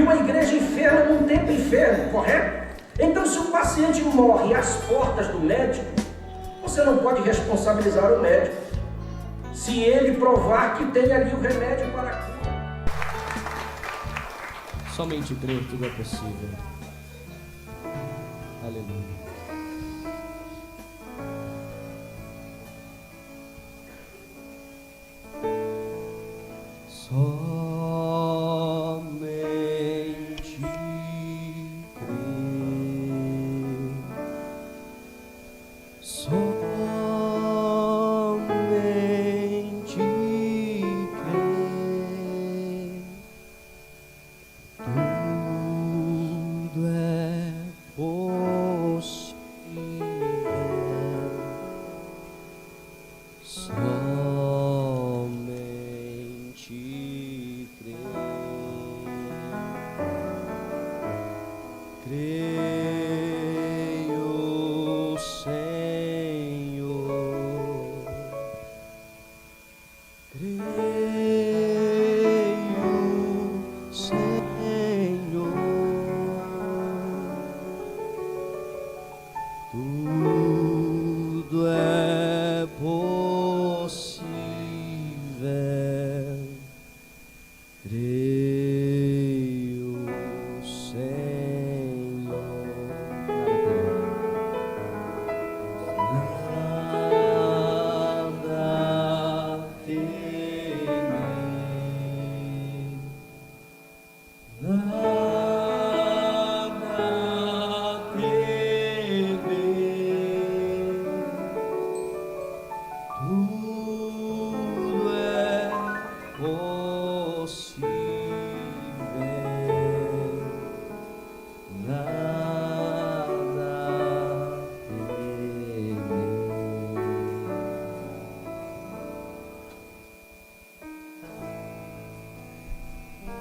uma igreja enferma num tempo enfermo, correto? Então, se o paciente morre às portas do médico, você não pode responsabilizar o médico se ele provar que tem ali o remédio para a cura. Somente crer tudo é possível. Aleluia. Somente crer. Somente crer. Tudo é possível. Somente creio, Senhor. Creio, Senhor. Tudo é possível. Creio, Senhor. Nada temer. Nada temer. Tudo é possível. Nada temer.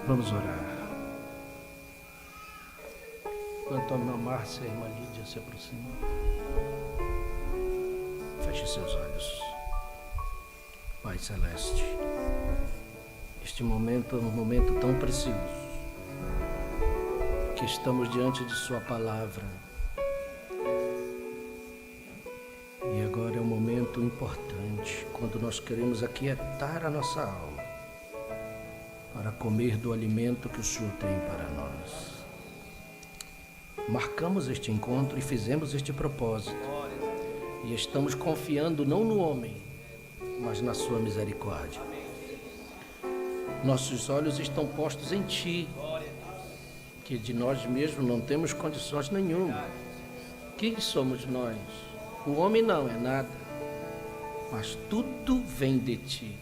Vamos orar. Enquanto a irmã Márcia e a irmã Lídia se aproximam, feche seus olhos. Pai Celeste, este momento é um momento tão precioso, que estamos diante de Sua palavra. E agora é um momento importante, quando nós queremos aquietar a nossa alma, para comer do alimento que o Senhor tem para nós. Marcamos este encontro e fizemos este propósito. E estamos confiando não no homem, mas na sua misericórdia. Nossos olhos estão postos em Ti, que de nós mesmos não temos condições nenhuma. Quem somos nós? O homem não é nada, mas tudo vem de Ti.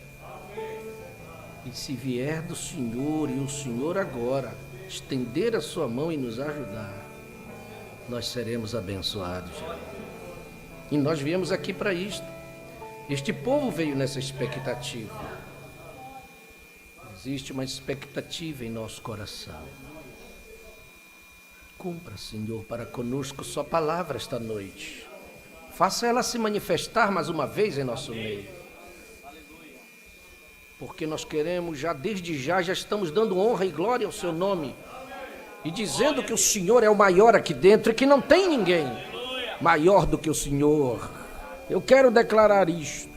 E se vier do Senhor, e o Senhor agora estender a sua mão e nos ajudar, nós seremos abençoados. E nós viemos aqui para isto. Este povo veio nessa expectativa. Existe uma expectativa em nosso coração. Cumpra, Senhor, para conosco sua palavra esta noite. Faça ela se manifestar mais uma vez em nosso meio. Porque nós queremos, desde já estamos dando honra e glória ao Seu nome. E dizendo que o Senhor é o maior aqui dentro e que não tem ninguém maior do que o Senhor. Eu quero declarar isto.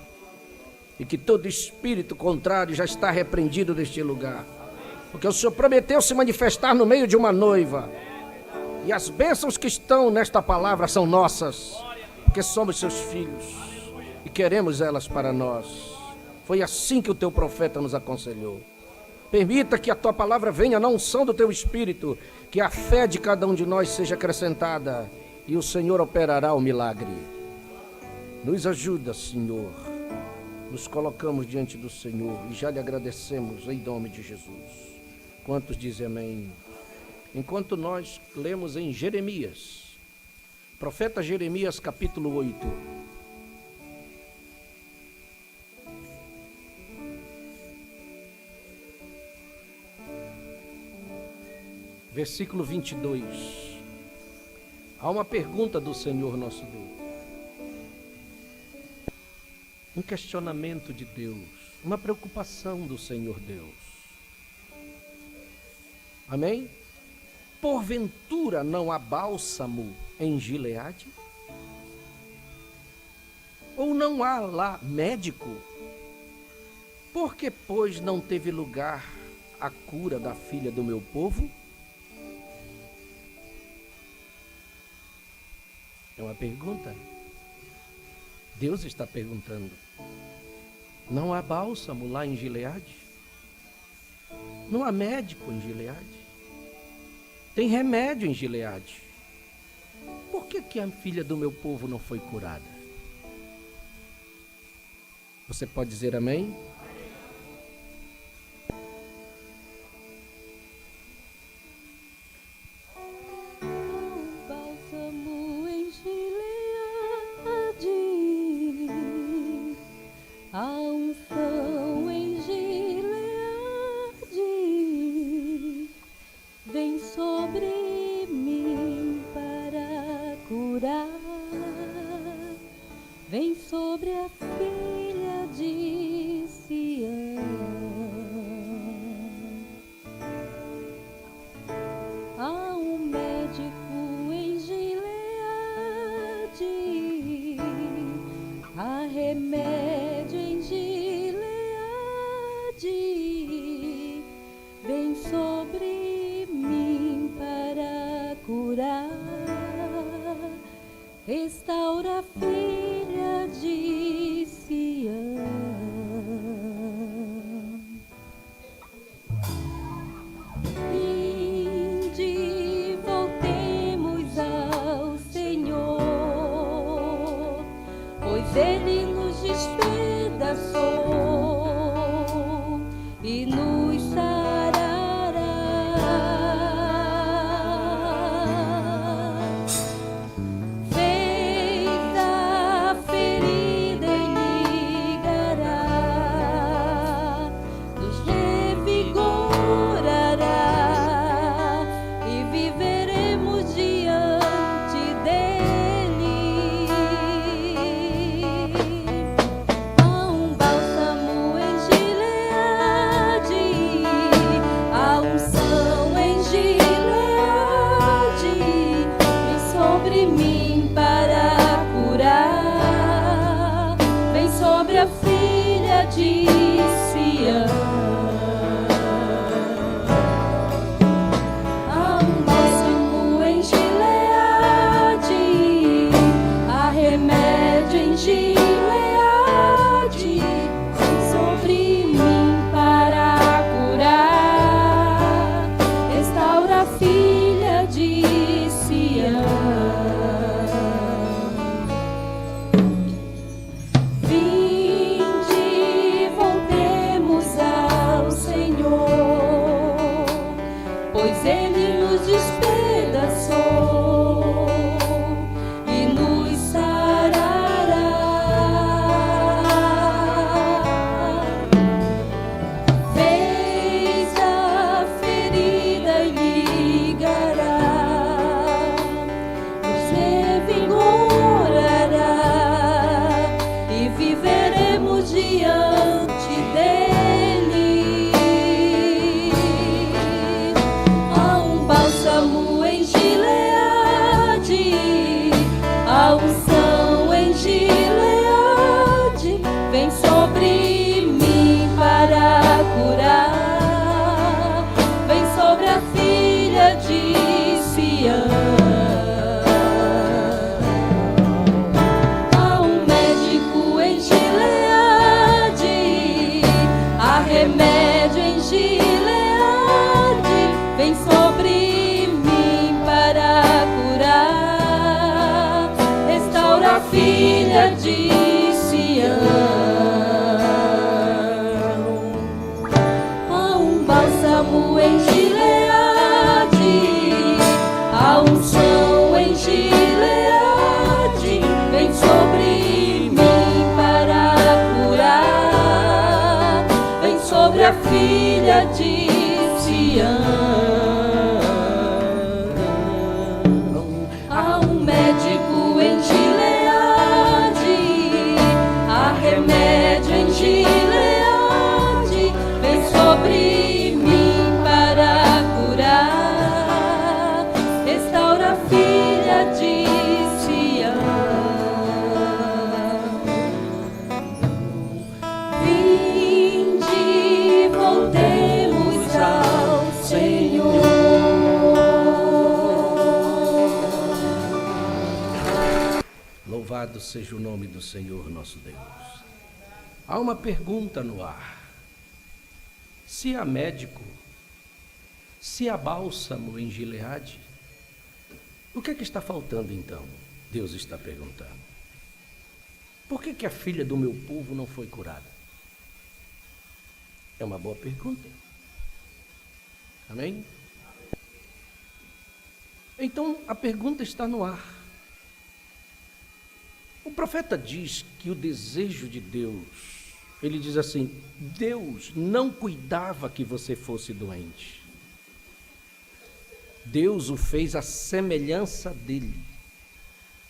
E que todo espírito contrário já está repreendido deste lugar. Porque o Senhor prometeu se manifestar no meio de uma noiva. E as bênçãos que estão nesta palavra são nossas. Porque somos Seus filhos. E queremos elas para nós. Foi assim que o Teu profeta nos aconselhou. Permita que a Tua palavra venha na unção do Teu Espírito, que a fé de cada um de nós seja acrescentada e o Senhor operará o milagre. Nos ajuda, Senhor. Nos colocamos diante do Senhor e já lhe agradecemos em nome de Jesus. Quantos dizem amém? Enquanto nós lemos em Jeremias, profeta Jeremias capítulo 8. Versículo 22. Há uma pergunta do Senhor nosso Deus. Um questionamento de Deus. Uma preocupação do Senhor Deus. Amém? Porventura não há bálsamo em Gileade? Ou não há lá médico? Por que, pois, não teve lugar a cura da filha do meu povo? É uma pergunta. Deus está perguntando. Não há bálsamo lá em Gileade? Não há médico em Gileade? Tem remédio em Gileade. Por que a filha do meu povo não foi curada? Você pode dizer amém? Bálsamo em Gileade, a unção em Gileade, vem sobre mim para curar, vem sobre a filha de Sião. Há um médico em Gileade, há remédio em Gileade, vem sobre mim para curar, restaura a filha de Sião. Vinde, voltemos ao Senhor, pois Ele nos despedaçou e nos sarará. Fez a ferida e ligará, nos revigorará e viveremos diante dele. Há um bálsamo em Gileade, a unção em Gileade, vem sobre mim para curar, vem sobre a filha de Sião. Há um bálsamo em Gileade, há remédio em Gileade, vem sobre mim para curar, restaura a filha de Sião. Vinde, voltemos ao Senhor, pois Ele nos despedaçou e nos sarará. Fez a ferida e ligará, nos revigorará e viveremos diante dele. Há um bálsamo em Gileade, a unção em Gileade, vem sobre mim para curar, vem sobre a filha de Sião. Há um médico em Gileade, há remédio em Gileade, vem sobre mim para curar, restaura a filha de Sião. Há um bálsamo em Gileade, a unção em Gileade, vem sobre mim para curar, vem sobre a filha de Sião. Há um médico em Gileade, há remédio em Gileade, vem sobre mim para curar, Louvado seja o nome do Senhor nosso Deus. Há uma pergunta no ar. Se há médico, se há bálsamo em Gileade, o que é que está faltando então? Deus está perguntando. Por que a filha do meu povo não foi curada? É uma boa pergunta. Amém? Então a pergunta está no ar. O profeta diz que o desejo de Deus, ele diz assim: Deus não cuidava que você fosse doente. Deus o fez à semelhança dele.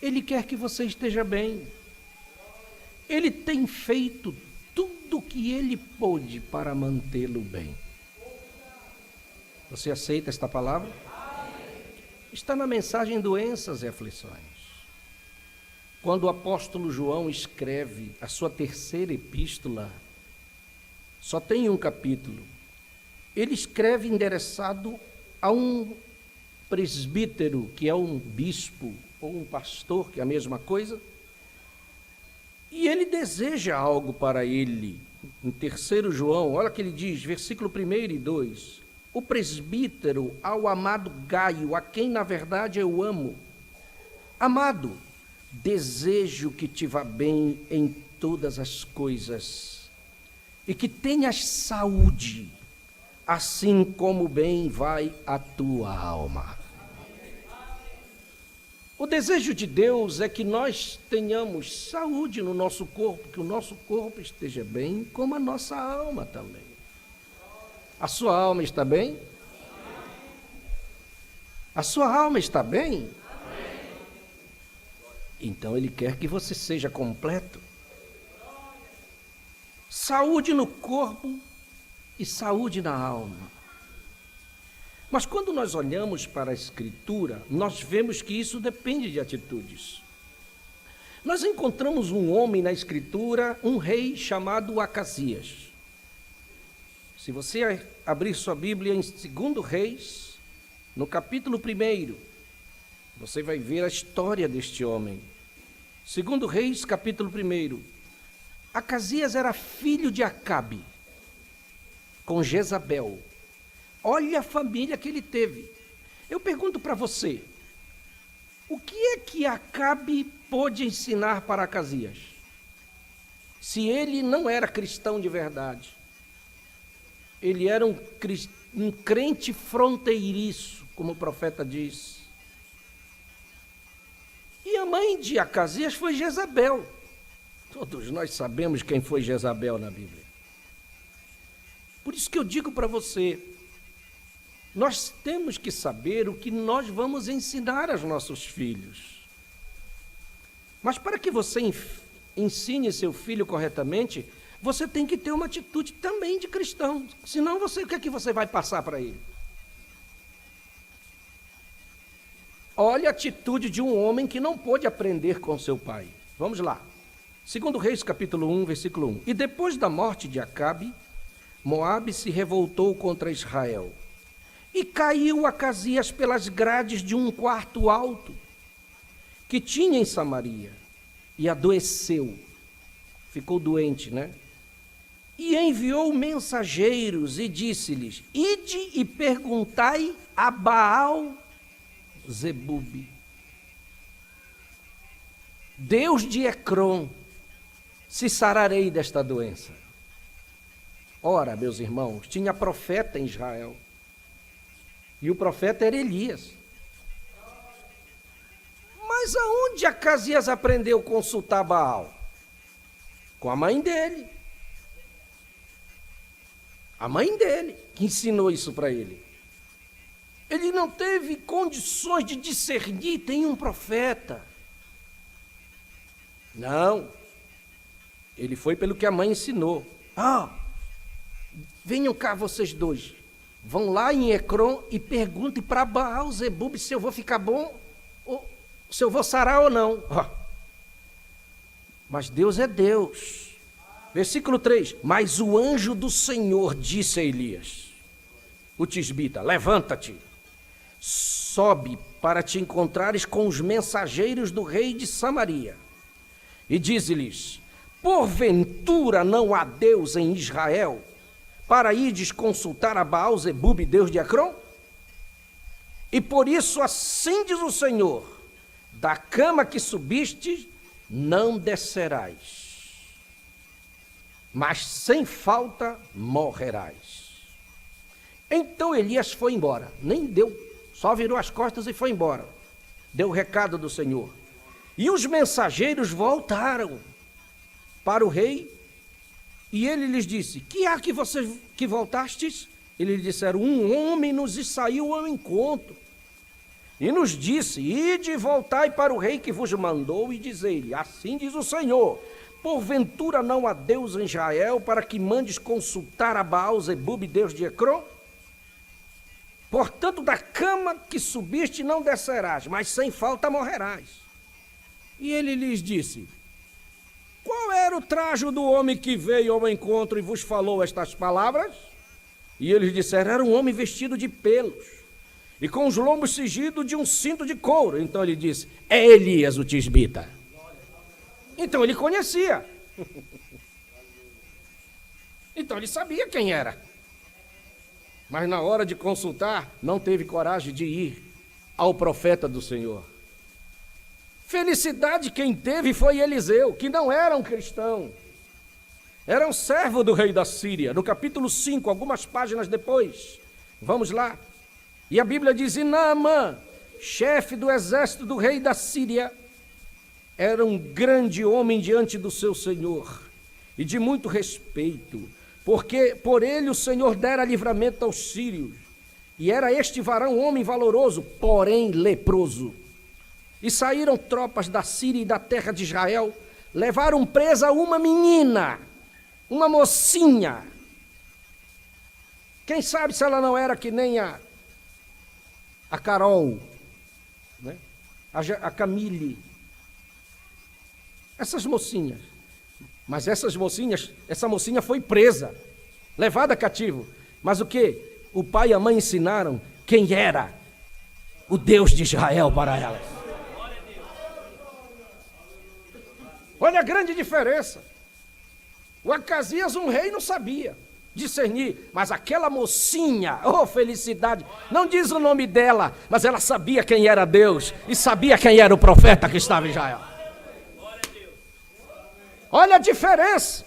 Ele quer que você esteja bem. Ele tem feito tudo o que ele pôde para mantê-lo bem. Você aceita esta palavra? Está na mensagem Doenças e Aflições. Quando o apóstolo João escreve a sua terceira epístola, só tem um capítulo. Ele escreve endereçado a um presbítero, que é um bispo, ou um pastor, que é a mesma coisa, e ele deseja algo para ele. Em 3 João, olha o que ele diz, versículo 1 e 2. O presbítero ao amado Gaio, a quem na verdade eu amo. Amado, desejo que te vá bem em todas as coisas e que tenhas saúde, assim como bem vai a tua alma. O desejo de Deus é que nós tenhamos saúde no nosso corpo, que o nosso corpo esteja bem, como a nossa alma também. A sua alma está bem? A sua alma está bem? Então Ele quer que você seja completo. Saúde no corpo e saúde na alma. Mas quando nós olhamos para a Escritura, nós vemos que isso depende de atitudes. Nós encontramos um homem na Escritura, um rei chamado Acasias. Se você abrir sua Bíblia em 2 Reis, no capítulo 1, você vai ver a história deste homem. 2 Reis, capítulo 1. Acasias era filho de Acabe, com Jezabel. Olha a família que ele teve. Eu pergunto para você, o que é que Acabe pôde ensinar para Acasias? Se ele não era cristão de verdade, ele era um crente fronteiriço, como o profeta diz. E a mãe de Acasias foi Jezabel. Todos nós sabemos quem foi Jezabel na Bíblia. Por isso que eu digo para você, nós temos que saber o que nós vamos ensinar aos nossos filhos. Mas para que você ensine seu filho corretamente, você tem que ter uma atitude também de cristão. Senão, o que é que você vai passar para ele? Olha a atitude de um homem que não pôde aprender com seu pai. Vamos lá. 2 Reis, capítulo 1, versículo 1. E depois da morte de Acabe, Moabe se revoltou contra Israel. E caiu Acasias pelas grades de um quarto alto que tinha em Samaria. E adoeceu. Ficou doente, né? E enviou mensageiros e disse-lhes: Ide e perguntai a Baal Zebub, Deus de Ecrom, se sararei desta doença. Ora, meus irmãos, tinha profeta em Israel. E o profeta era Elias. Mas aonde Acasias aprendeu a consultar Baal? Com a mãe dele. A mãe dele que ensinou isso para ele. Ele não teve condições de discernir, tem um profeta. Não. Ele foi pelo que a mãe ensinou. Venham cá vocês dois. Vão lá em Ecrom e perguntem para Baal Zebub se eu vou ficar bom, ou se eu vou sarar ou não. Mas Deus é Deus. Versículo 3. Mas o anjo do Senhor disse a Elias, o tisbita: levanta-te, sobe para te encontrares com os mensageiros do rei de Samaria. e dize-lhes: porventura não há Deus em Israel, para ides consultar a Baal-zebub, Deus de Ecrom? E por isso assim diz o Senhor: da cama que subiste não descerás, mas sem falta morrerás. Então Elias foi embora, nem deu, só virou as costas e foi embora. Deu o recado do Senhor. E os mensageiros voltaram para o rei, e ele lhes disse: que há que vocês que voltastes? Eles disseram: um homem nos saiu ao encontro, e nos disse: ide e voltai para o rei que vos mandou, e dizei-lhe: assim diz o Senhor, porventura não há Deus em Israel, para que mandes consultar a Baal-zebub, Deus de Ecrom? Portanto, da cama que subiste não descerás, mas sem falta morrerás. E ele lhes disse: qual era o trajo do homem que veio ao encontro e vos falou estas palavras? E eles disseram: era um homem vestido de pelos, e com os lombos cingidos de um cinto de couro. Então ele disse: é Elias o tisbita. Então ele conhecia. Então ele sabia quem era. Mas na hora de consultar, não teve coragem de ir ao profeta do Senhor. Felicidade quem teve foi Eliseu, que não era um cristão. Era um servo do rei da Síria. No capítulo 5, algumas páginas depois. Vamos lá. E a Bíblia diz: e Naamã, chefe do exército do rei da Síria, era um grande homem diante do seu senhor, e de muito respeito, porque por ele o Senhor dera livramento aos sírios. E era este varão homem valoroso, porém leproso. E saíram tropas da Síria e da terra de Israel, levaram presa uma menina, uma mocinha. Quem sabe se ela não era que nem a Carol, né? a Camille. Essas mocinhas. Mas essa mocinha foi presa, levada cativo. Mas o que? O pai e a mãe ensinaram quem era o Deus de Israel para ela. Olha a grande diferença. O Acasias, um rei, não sabia discernir, mas aquela mocinha, oh felicidade, não diz o nome dela, mas ela sabia quem era Deus e sabia quem era o profeta que estava em Israel. Olha a diferença.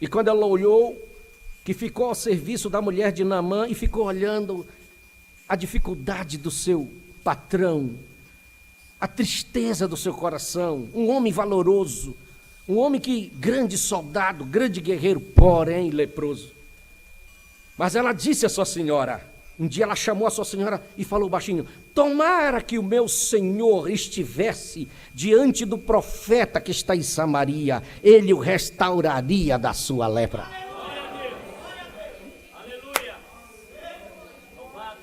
E quando ela olhou, que ficou ao serviço da mulher de Naamã e ficou olhando a dificuldade do seu patrão, a tristeza do seu coração, um homem valoroso, um homem que, grande soldado, grande guerreiro, porém leproso. Mas ela disse à sua senhora, um dia ela chamou a sua senhora e falou baixinho: tomara que o meu senhor estivesse diante do profeta que está em Samaria, ele o restauraria da sua lepra.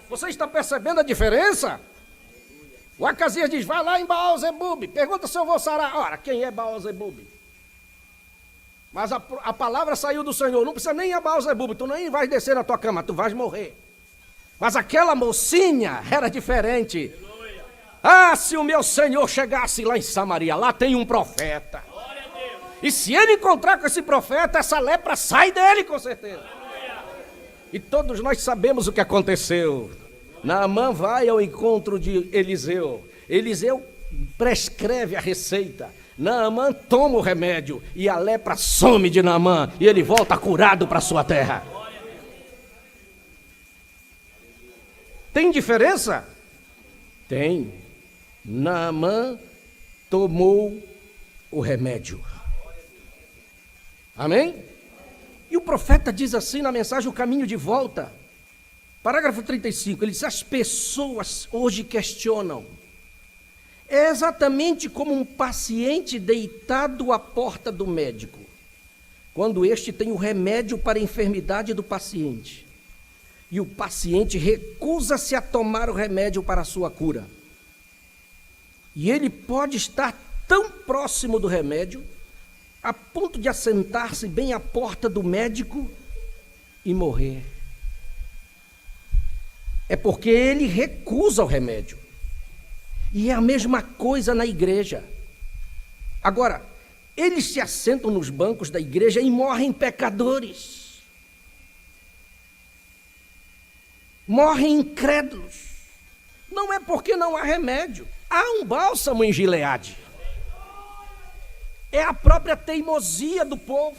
Você está percebendo a diferença? O Acasias diz: vai lá em Baal-zebub, pergunta se eu vou sarar. Ora, quem é Baal-zebub? Mas a palavra saiu do Senhor: não precisa nem ir a Baal-zebub, tu nem vais descer na tua cama, tu vais morrer. Mas aquela mocinha era diferente. Ah, se o meu Senhor chegasse lá em Samaria, lá tem um profeta. E se ele encontrar com esse profeta, essa lepra sai dele com certeza. E todos nós sabemos o que aconteceu. Naamã vai ao encontro de Eliseu. Eliseu prescreve a receita. Naamã toma o remédio e a lepra some de Naamã e ele volta curado para sua terra. Tem diferença? Tem. Naamã tomou o remédio. Amém? E o profeta diz assim na mensagem O Caminho de Volta, parágrafo 35, ele diz: as pessoas hoje questionam. É exatamente como um paciente deitado à porta do médico, quando este tem o remédio para a enfermidade do paciente, e o paciente recusa-se a tomar o remédio para a sua cura. E ele pode estar tão próximo do remédio, a ponto de assentar-se bem à porta do médico e morrer. É porque ele recusa o remédio. E é a mesma coisa na igreja. Agora, eles se assentam nos bancos da igreja e morrem pecadores. Morrem incrédulos. Não é porque não há remédio. Há um bálsamo em Gileade. É a própria teimosia do povo.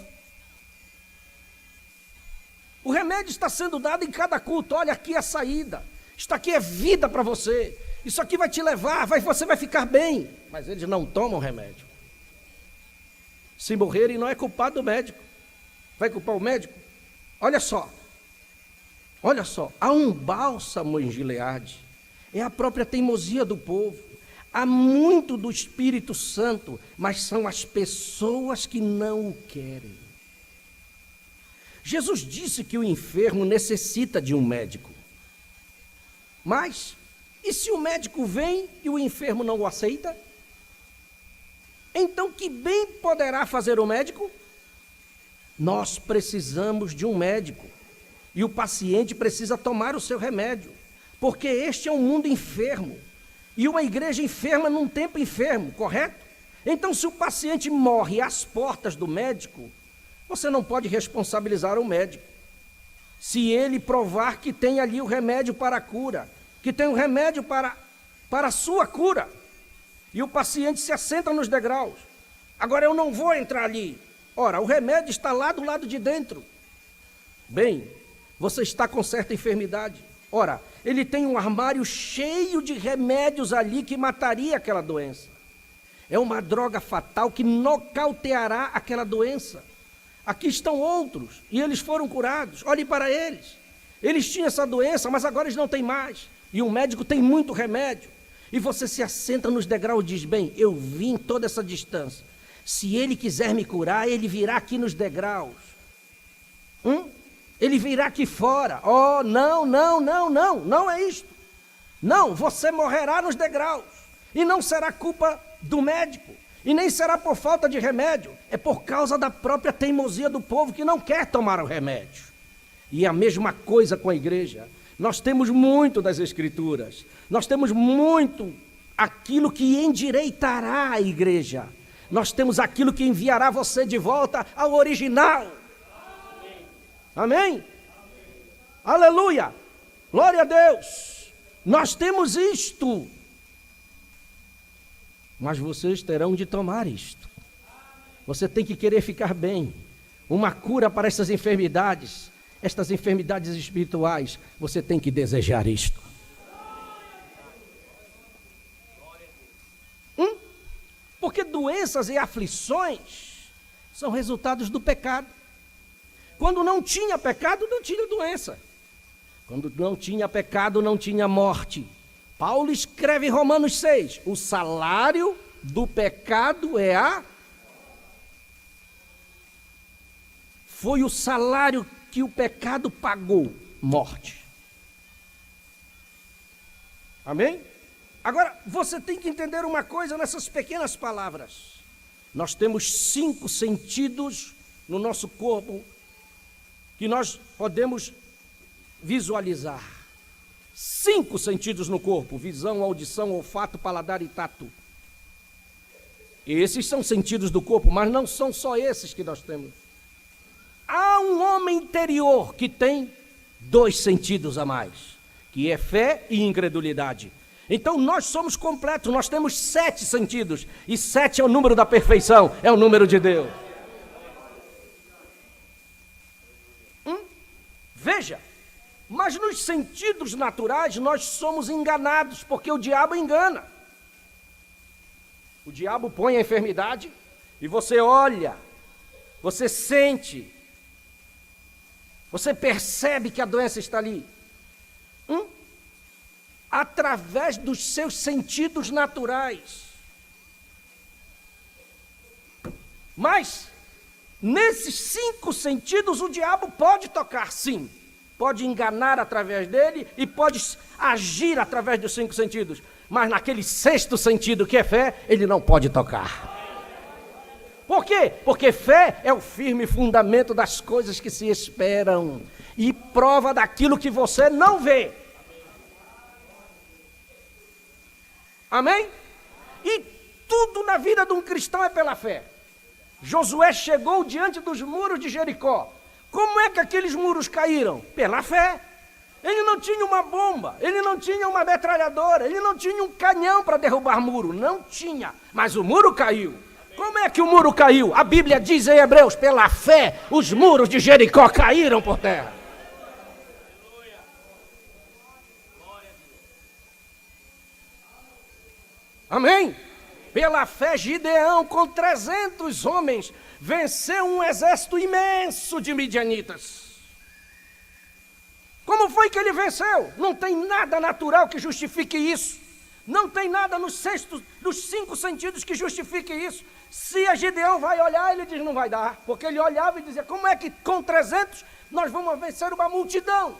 O remédio está sendo dado em cada culto. Olha, aqui é a saída. Isto aqui é vida para você. Isso aqui vai te levar, você vai ficar bem. Mas eles não tomam remédio. Se morrerem, não é culpado do médico. Vai culpar o médico? Olha só, há um bálsamo em Gileade. É a própria teimosia do povo. Há muito do Espírito Santo, mas são as pessoas que não o querem. Jesus disse que o enfermo necessita de um médico. Mas, e se o médico vem e o enfermo não o aceita? Então, que bem poderá fazer o médico? Nós precisamos de um médico. E o paciente precisa tomar o seu remédio. Porque este é um mundo enfermo. E uma igreja enferma num tempo enfermo, correto? Então, se o paciente morre às portas do médico, você não pode responsabilizar o médico. Se ele provar que tem ali o remédio para a cura, que tem o remédio para a sua cura, e o paciente se assenta nos degraus. Agora eu não vou entrar ali. Ora, o remédio está lá do lado de dentro. Bem, você está com certa enfermidade. Ora, ele tem um armário cheio de remédios ali que mataria aquela doença. É uma droga fatal que nocauteará aquela doença. Aqui estão outros, e eles foram curados. Olhe para eles. Eles tinham essa doença, mas agora eles não têm mais. E o médico tem muito remédio. E você se assenta nos degraus e diz, bem, eu vim toda essa distância. Se ele quiser me curar, ele virá aqui nos degraus. Ele virá aqui fora. Oh, não é isto. Não, você morrerá nos degraus. E não será culpa do médico. E nem será por falta de remédio. É por causa da própria teimosia do povo que não quer tomar o remédio. E a mesma coisa com a igreja. Nós temos muito das Escrituras. Nós temos muito aquilo que endireitará a igreja. Nós temos aquilo que enviará você de volta ao original. Amém? Aleluia! Glória a Deus! Nós temos isto. Mas vocês terão de tomar isto. Você tem que querer ficar bem. Uma cura para essas enfermidades. Estas enfermidades espirituais, você tem que desejar isto. Porque doenças e aflições são resultados do pecado. Quando não tinha pecado, não tinha doença. Quando não tinha pecado, não tinha morte. Paulo escreve em Romanos 6, o salário do pecado é a... Foi o salário que o pecado pagou, morte. Amém? Agora, você tem que entender uma coisa nessas pequenas palavras. Nós temos 5 sentidos no nosso corpo que nós podemos visualizar. 5 sentidos no corpo: visão, audição, olfato, paladar e tato. Esses são sentidos do corpo, mas não são só esses que nós temos. Há um homem interior que tem 2 sentidos a mais, que é fé e incredulidade. Então nós somos completos, nós temos 7 sentidos, e 7 é o número da perfeição, é o número de Deus. Veja, mas nos sentidos naturais nós somos enganados, porque o diabo engana. O diabo põe a enfermidade e você olha, você sente, você percebe que a doença está ali. Através dos seus sentidos naturais. Mas, nesses 5 sentidos, o diabo pode tocar, sim. Pode enganar através dele e pode agir através dos 5 sentidos. Mas naquele 6º sentido, que é fé, ele não pode tocar. Por quê? Porque fé é o firme fundamento das coisas que se esperam e prova daquilo que você não vê. Amém? E Tudo na vida de um cristão é pela fé. Josué chegou diante dos muros de Jericó. Como é que aqueles muros caíram? Pela fé. Ele não tinha uma bomba, ele não tinha uma metralhadora, ele não tinha um canhão para derrubar muro. Não tinha, mas o muro caiu. Como é que o muro caiu? A Bíblia diz em Hebreus, pela fé, os muros de Jericó caíram por terra. Amém? Pela fé, Gideão, com 300 homens, venceu um exército imenso de midianitas. Como foi que ele venceu? Não tem nada natural que justifique isso. Não tem nada nos 5 sentidos que justifique isso. Se a Gideão vai olhar, ele diz, não vai dar. Porque ele olhava e dizia, como é que com 300 nós vamos vencer uma multidão?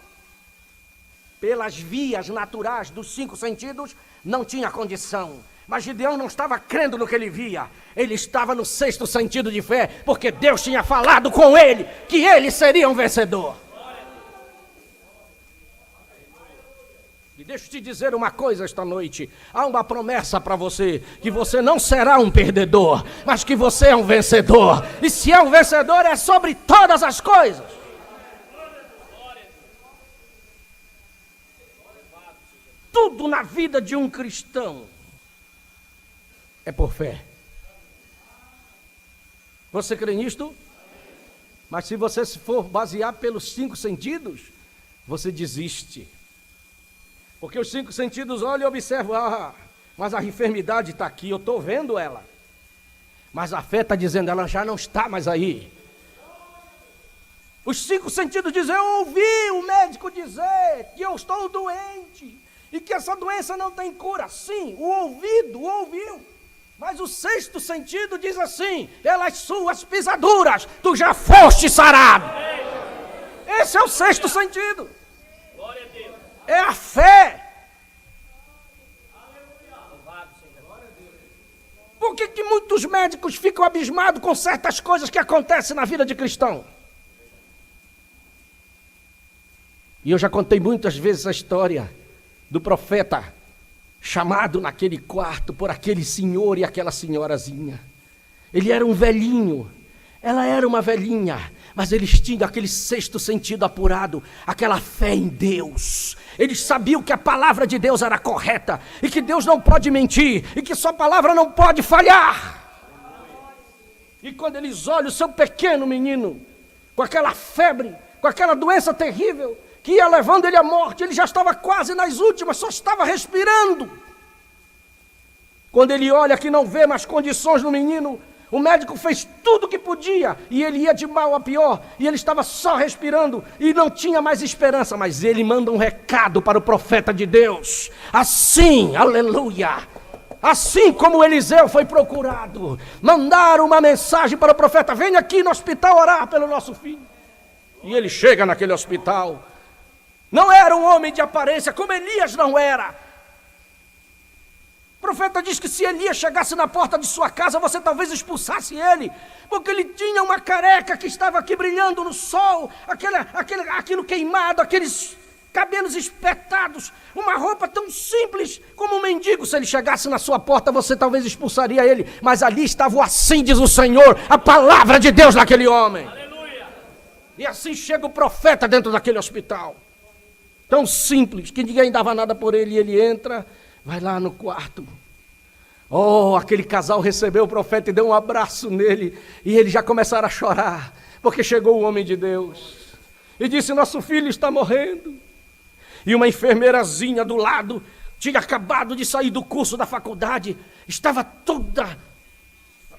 Pelas vias naturais dos 5 sentidos, não tinha condição. Mas Gideão não estava crendo no que ele via. Ele estava no 6º sentido de fé, porque Deus tinha falado com ele que ele seria um vencedor. E deixa eu te dizer uma coisa esta noite. Há uma promessa para você, que você não será um perdedor, mas que você é um vencedor. E se é um vencedor, é sobre todas as coisas. Tudo na vida de um cristão é por fé. Você crê nisto? Mas se você se for basear pelos 5 sentidos, você desiste. Porque os 5 sentidos olham e observam, mas a enfermidade está aqui, eu estou vendo ela. Mas a fé está dizendo, ela já não está mais aí. Os 5 sentidos dizem, eu ouvi o médico dizer que eu estou doente e que essa doença não tem cura. Sim, o ouvido ouviu. Mas o 6º sentido diz assim, pelas suas pisaduras, tu já foste sarado. Esse é o 6º sentido. É a fé. Por que muitos médicos ficam abismados com certas coisas que acontecem na vida de cristão? E eu já contei muitas vezes a história do profeta chamado naquele quarto por aquele senhor e aquela senhorazinha. Ele era um velhinho, ela era uma velhinha, mas eles tinham aquele 6º sentido apurado, aquela fé em Deus. Eles sabiam que a palavra de Deus era correta, e que Deus não pode mentir, e que sua palavra não pode falhar. E quando eles olham o seu pequeno menino, com aquela febre, com aquela doença terrível, que ia levando ele à morte, ele já estava quase nas últimas, só estava respirando. Quando ele olha que não vê mais condições no menino, o médico fez tudo o que podia, e ele ia de mal a pior, e ele estava só respirando, e não tinha mais esperança, mas ele manda um recado para o profeta de Deus, assim, aleluia, assim como Eliseu foi procurado, mandaram uma mensagem para o profeta, venha aqui no hospital orar pelo nosso filho, e ele chega naquele hospital, não era um homem de aparência, como Elias não era. O profeta diz que se Elias chegasse na porta de sua casa, você talvez expulsasse ele, porque ele tinha uma careca que estava aqui brilhando no sol, aquilo queimado, aqueles cabelos espetados, uma roupa tão simples como um mendigo. Se ele chegasse na sua porta, você talvez expulsaria ele, mas ali estava o assim diz o Senhor, a palavra de Deus naquele homem. Aleluia. E assim chega o profeta dentro daquele hospital, tão simples, que ninguém dava nada por ele, e ele entra, vai lá no quarto. Oh, aquele casal recebeu o profeta e deu um abraço nele, e eles já começaram a chorar, porque chegou o homem de Deus, e disse, nosso filho está morrendo. E uma enfermeirazinha do lado, tinha acabado de sair do curso da faculdade, estava toda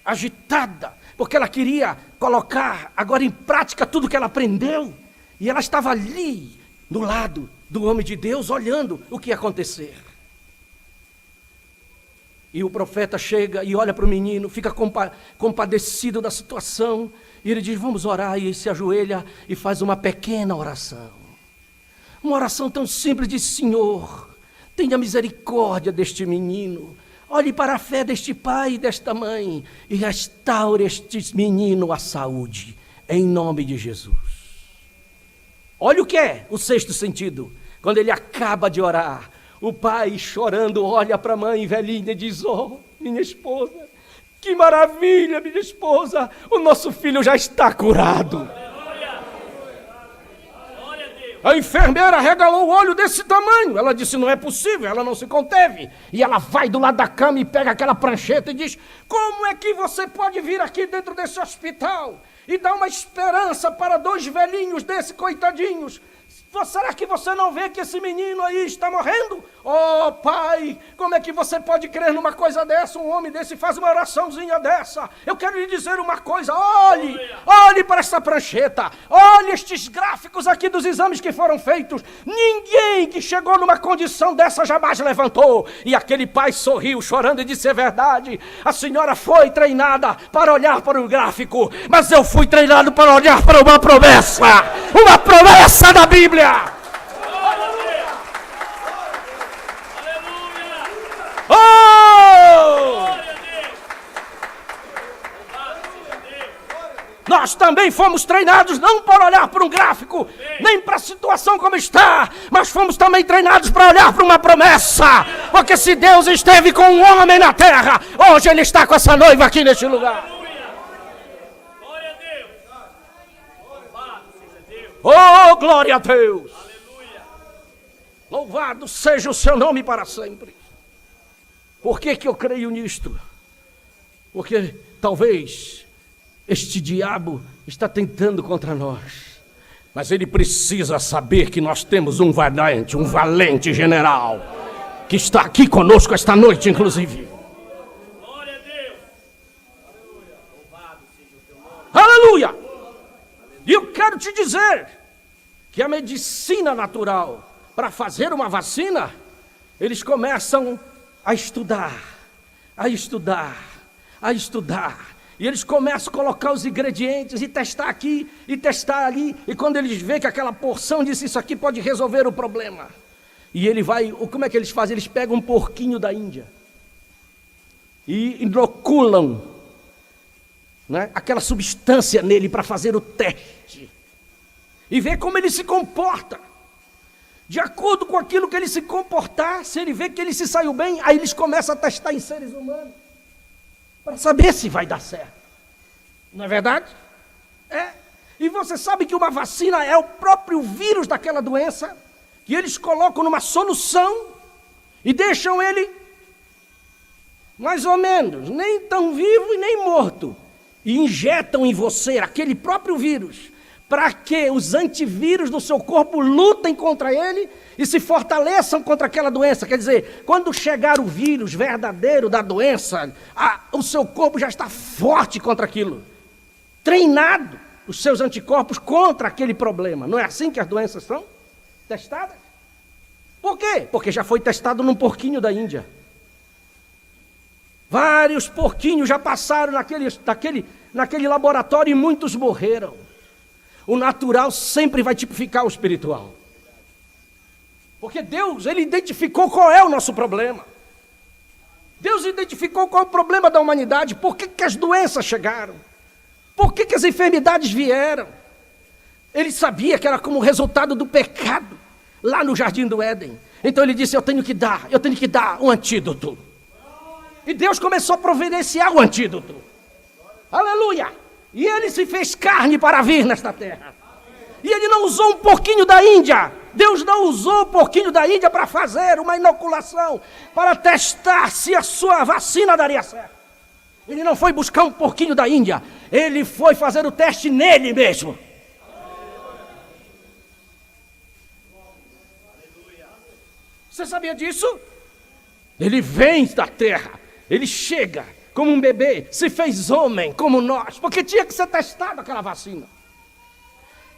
agitada, porque ela queria colocar agora em prática tudo que ela aprendeu, e ela estava ali, do lado do homem de Deus, olhando o que ia acontecer. E o profeta chega e olha para o menino, fica compadecido da situação, e ele diz, vamos orar, e ele se ajoelha e faz uma pequena oração. Uma oração tão simples, diz, Senhor, tenha misericórdia deste menino, olhe para a fé deste pai e desta mãe, e restaure este menino à saúde, em nome de Jesus. Olha o que é o 6º sentido, quando ele acaba de orar, o pai chorando olha para a mãe velhinha e diz, oh, minha esposa, Que maravilha, minha esposa, o nosso filho já está curado. A enfermeira regalou o olho desse tamanho. Ela disse, não é possível, ela não se conteve. E ela vai do lado da cama e pega aquela prancheta e diz, como é que você pode vir aqui dentro desse hospital e dar uma esperança para 2 velhinhos desses coitadinhos? Será que você não vê que esse menino aí está morrendo? Oh, pai, como é que você pode crer numa coisa dessa? Um homem desse faz uma oraçãozinha dessa. Eu quero lhe dizer uma coisa, olhe para essa prancheta, olhe estes gráficos aqui dos exames que foram feitos. Ninguém que chegou numa condição dessa jamais levantou. E aquele pai sorriu, chorando, e disse, é verdade, a senhora foi treinada para olhar para o gráfico, mas eu fui treinado para olhar para uma promessa da Bíblia. Oh! Nós também fomos treinados não para olhar para um gráfico, nem para a situação como está, mas fomos também treinados para olhar para uma promessa. Porque se Deus esteve com um homem na terra, hoje Ele está com essa noiva aqui neste lugar. Oh, glória a Deus! Louvado seja o seu nome para sempre. Por que eu creio nisto? Porque talvez este diabo está tentando contra nós, mas ele precisa saber que nós temos um valente general, que está aqui conosco esta noite, inclusive. Glória a Deus! Aleluia! E eu quero te dizer que a medicina natural, para fazer uma vacina, eles começam a estudar. E eles começam a colocar os ingredientes e testar aqui e testar ali. E quando eles veem que aquela porção disse isso aqui pode resolver o problema. E ele vai, como é que eles fazem? Eles pegam um porquinho da Índia e inoculam, né, aquela substância nele para fazer o teste. E ver como ele se comporta. De acordo com aquilo que ele se comportar, se ele vê que ele se saiu bem, aí eles começam a testar em seres humanos, para saber se vai dar certo. Não é verdade? É. E você sabe que uma vacina é o próprio vírus daquela doença, que eles colocam numa solução e deixam ele mais ou menos, nem tão vivo e nem morto. E injetam em você aquele próprio vírus, para que os antivírus do seu corpo lutem contra ele e se fortaleçam contra aquela doença. Quer dizer, quando chegar o vírus verdadeiro da doença, o seu corpo já está forte contra aquilo, treinado, os seus anticorpos contra aquele problema. Não é assim que as doenças são testadas? Por quê? Porque já foi testado num porquinho da Índia. Vários porquinhos já passaram naquele laboratório e muitos morreram. O natural sempre vai tipificar o espiritual. Porque Deus, Ele identificou qual é o nosso problema. Deus identificou qual é o problema da humanidade. Por que as doenças chegaram? Por que as enfermidades vieram? Ele sabia que era como resultado do pecado, lá no Jardim do Éden. Então Ele disse, eu tenho que dar um antídoto. E Deus começou a providenciar o antídoto. Aleluia! E Ele se fez carne para vir nesta terra. E Ele não usou um porquinho da Índia. Deus não usou um porquinho da Índia para fazer uma inoculação, para testar se a sua vacina daria certo. Ele não foi buscar um porquinho da Índia. Ele foi fazer o teste nele mesmo. Você sabia disso? Ele vem da terra. Ele chega como um bebê, se fez homem como nós, porque tinha que ser testado aquela vacina.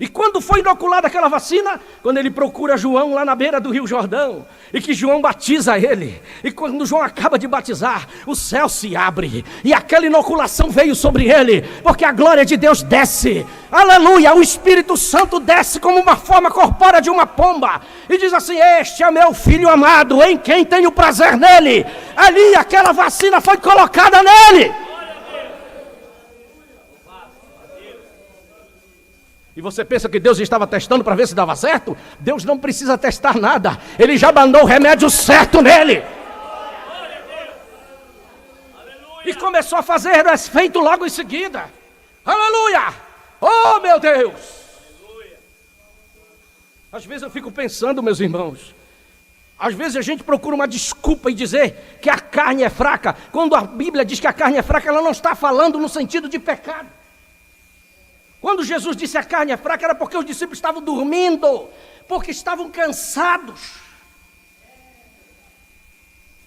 E quando foi inoculada aquela vacina, quando ele procura João lá na beira do Rio Jordão, e que João batiza ele, e quando João acaba de batizar, o céu se abre, e aquela inoculação veio sobre ele, porque a glória de Deus desce, aleluia, o Espírito Santo desce como uma forma corpórea de uma pomba, e diz assim, este é meu filho amado, em quem tenho prazer nele. Ali aquela vacina foi colocada nele. E você pensa que Deus estava testando para ver se dava certo? Deus não precisa testar nada. Ele já mandou o remédio certo nele. E começou começou a fazer efeito logo em seguida. Aleluia! Oh, meu Deus! Às vezes eu fico pensando, meus irmãos, às vezes a gente procura uma desculpa e dizer que a carne é fraca. Quando a Bíblia diz que a carne é fraca, ela não está falando no sentido de pecado. Quando Jesus disse a carne é fraca, era porque os discípulos estavam dormindo, porque estavam cansados.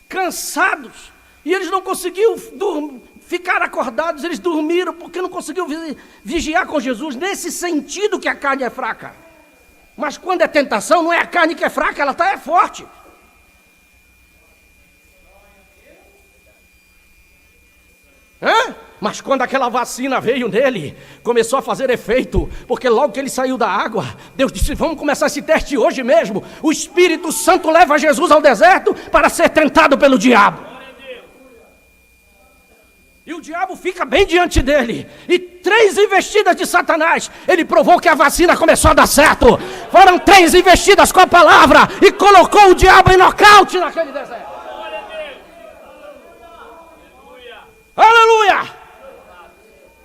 Cansados. E eles não conseguiam ficar acordados, eles dormiram porque não conseguiam vigiar com Jesus, nesse sentido que a carne é fraca. Mas quando é tentação, não é a carne que é fraca, ela é forte. Mas quando aquela vacina veio nele, começou a fazer efeito, porque logo que ele saiu da água, Deus disse, vamos começar esse teste hoje mesmo. O Espírito Santo leva Jesus ao deserto para ser tentado pelo diabo. E o diabo fica bem diante dele. E 3 investidas de Satanás, ele provou que a vacina começou a dar certo. Foram 3 investidas com a palavra e colocou o diabo em nocaute naquele deserto. Aleluia!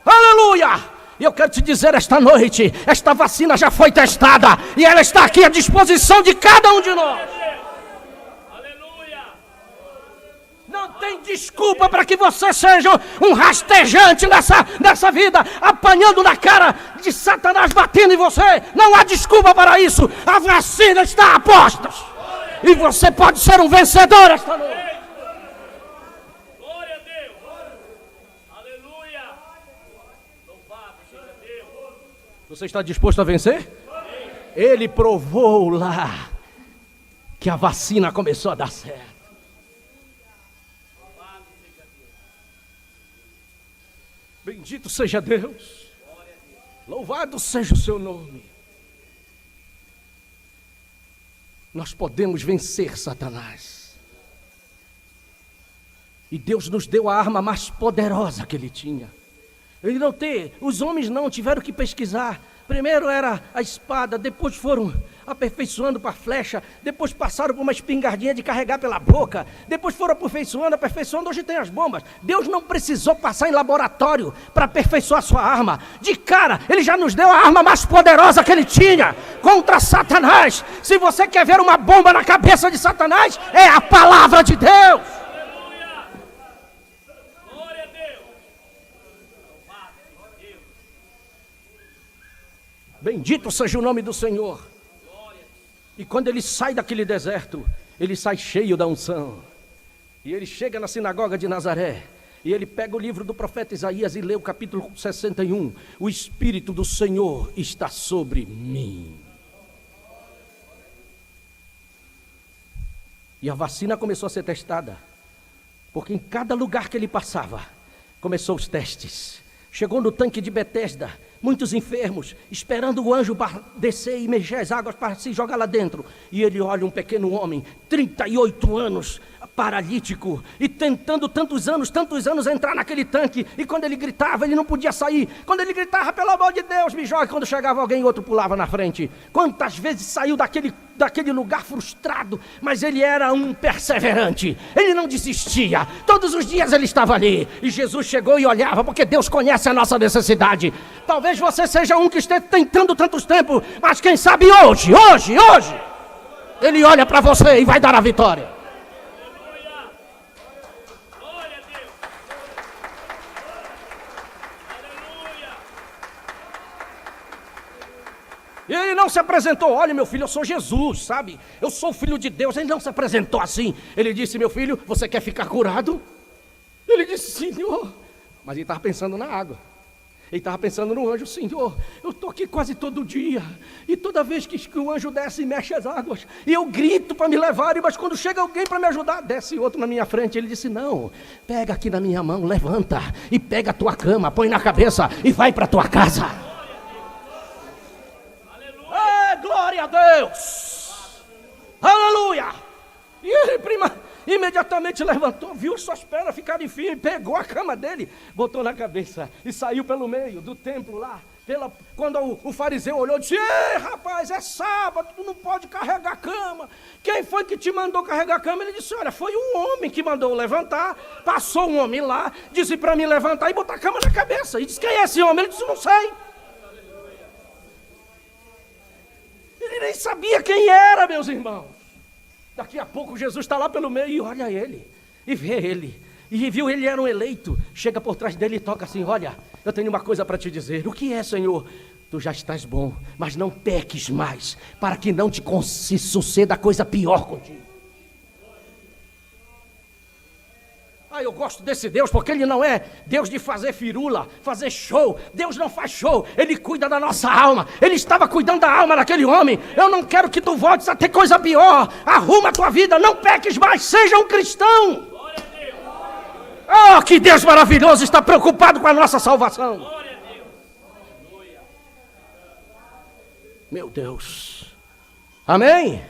Aleluia! E eu quero te dizer esta noite, esta vacina já foi testada e ela está aqui à disposição de cada um de nós. Não tem desculpa para que você seja um rastejante nessa vida, apanhando na cara de Satanás, batendo em você. Não há desculpa para isso. A vacina está a postos. E você pode ser um vencedor esta noite. Glória a Deus. Aleluia. Louvado seja Deus. Você está disposto a vencer? Ele provou lá que a vacina começou a dar certo. Bendito seja Deus. Louvado seja o seu nome. Nós podemos vencer Satanás. E Deus nos deu a arma mais poderosa que ele tinha. Os homens não tiveram que pesquisar. Primeiro era a espada, depois foram aperfeiçoando para a flecha, depois passaram por uma espingardinha de carregar pela boca, depois foram aperfeiçoando, hoje tem as bombas. Deus não precisou passar em laboratório para aperfeiçoar a sua arma. De cara, ele já nos deu a arma mais poderosa que ele tinha contra Satanás. Se você quer ver uma bomba na cabeça de Satanás, é a palavra de Deus. Bendito seja o nome do Senhor. E quando ele sai daquele deserto, ele sai cheio da unção. E ele chega na sinagoga de Nazaré. E ele pega o livro do profeta Isaías e lê o capítulo 61. O Espírito do Senhor está sobre mim. E a vacina começou a ser testada. Porque em cada lugar que ele passava, começou os testes. Chegou no tanque de Betesda, muitos enfermos, esperando o anjo descer e mexer as águas para se jogar lá dentro. E ele olha um pequeno homem, 38 anos, paralítico, e tentando tantos anos entrar naquele tanque. E quando ele gritava, ele não podia sair. Quando ele gritava, pelo amor de Deus, me joga. Quando chegava alguém, outro pulava na frente. Quantas vezes saiu daquele lugar frustrado, mas ele era um perseverante. Ele não desistia. Todos os dias ele estava ali. E Jesus chegou e olhava, porque Deus conhece a nossa necessidade. Talvez você seja um que esteja tentando tantos tempos, mas quem sabe hoje, ele olha para você e vai dar a vitória. Glória a Deus. Aleluia. E ele não se apresentou, olha meu filho, eu sou Jesus, sabe? Eu sou o filho de Deus. Ele não se apresentou assim. Ele disse, meu filho, você quer ficar curado? Ele disse, Senhor. Mas ele estava pensando na água. Ele estava pensando no anjo, Senhor, eu estou aqui quase todo dia, e toda vez que o anjo desce e mexe as águas, e eu grito para me levarem, mas quando chega alguém para me ajudar, desce outro na minha frente. Ele disse, não, pega aqui na minha mão, levanta, e pega a tua cama, põe na cabeça, e vai para a tua casa. É, glória a Deus, aleluia. E ele, imediatamente levantou, viu suas pernas ficarem firmes, pegou a cama dele, botou na cabeça e saiu pelo meio do templo lá. Quando o fariseu olhou e disse: ei, rapaz, é sábado, tu não pode carregar a cama. Quem foi que te mandou carregar a cama? Ele disse: olha, foi um homem que mandou levantar. Passou um homem lá, disse para mim levantar e botar a cama na cabeça. E disse: quem é esse homem? Ele disse: não sei. Ele nem sabia quem era, meus irmãos. Daqui a pouco Jesus está lá pelo meio e olha ele, e vê ele. E viu, ele era um eleito. Chega por trás dele e toca assim: olha, eu tenho uma coisa para te dizer. O que é, Senhor? Tu já estás bom, mas não peques mais, para que não te suceda coisa pior contigo. Ah, eu gosto desse Deus, porque Ele não é Deus de fazer firula, fazer show. Deus não faz show, Ele cuida da nossa alma. Ele estava cuidando da alma daquele homem. Eu não quero que tu voltes a ter coisa pior. Arruma a tua vida, não peques mais, seja um cristão. Oh, que Deus maravilhoso, está preocupado com a nossa salvação. Meu Deus. Amém?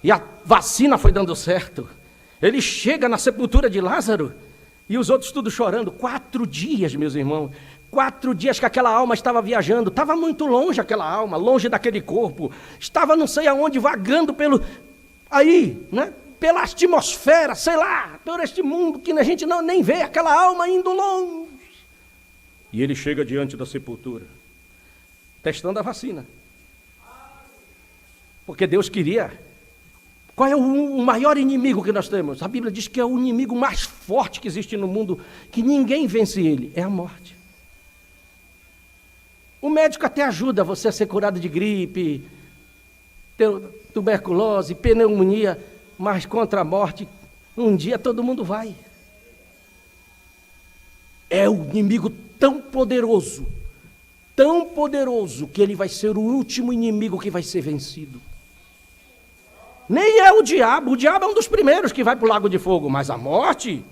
E a vacina foi dando certo. Ele chega na sepultura de Lázaro e os outros tudo chorando. 4 dias, meus irmãos. 4 dias que aquela alma estava viajando. Estava muito longe aquela alma, longe daquele corpo. Estava não sei aonde, vagando aí, né? Pela atmosfera, sei lá, por este mundo que a gente nem vê, aquela alma indo longe. E ele chega diante da sepultura, testando a vacina. Porque Deus queria. Qual é o maior inimigo que nós temos? A Bíblia diz que é o inimigo mais forte que existe no mundo, que ninguém vence ele, é a morte. O médico até ajuda você a ser curado de gripe, tuberculose, pneumonia, mas contra a morte, um dia todo mundo vai. É um inimigo tão poderoso, que ele vai ser o último inimigo que vai ser vencido. Nem é o diabo é um dos primeiros que vai para o lago de fogo, mas a morte,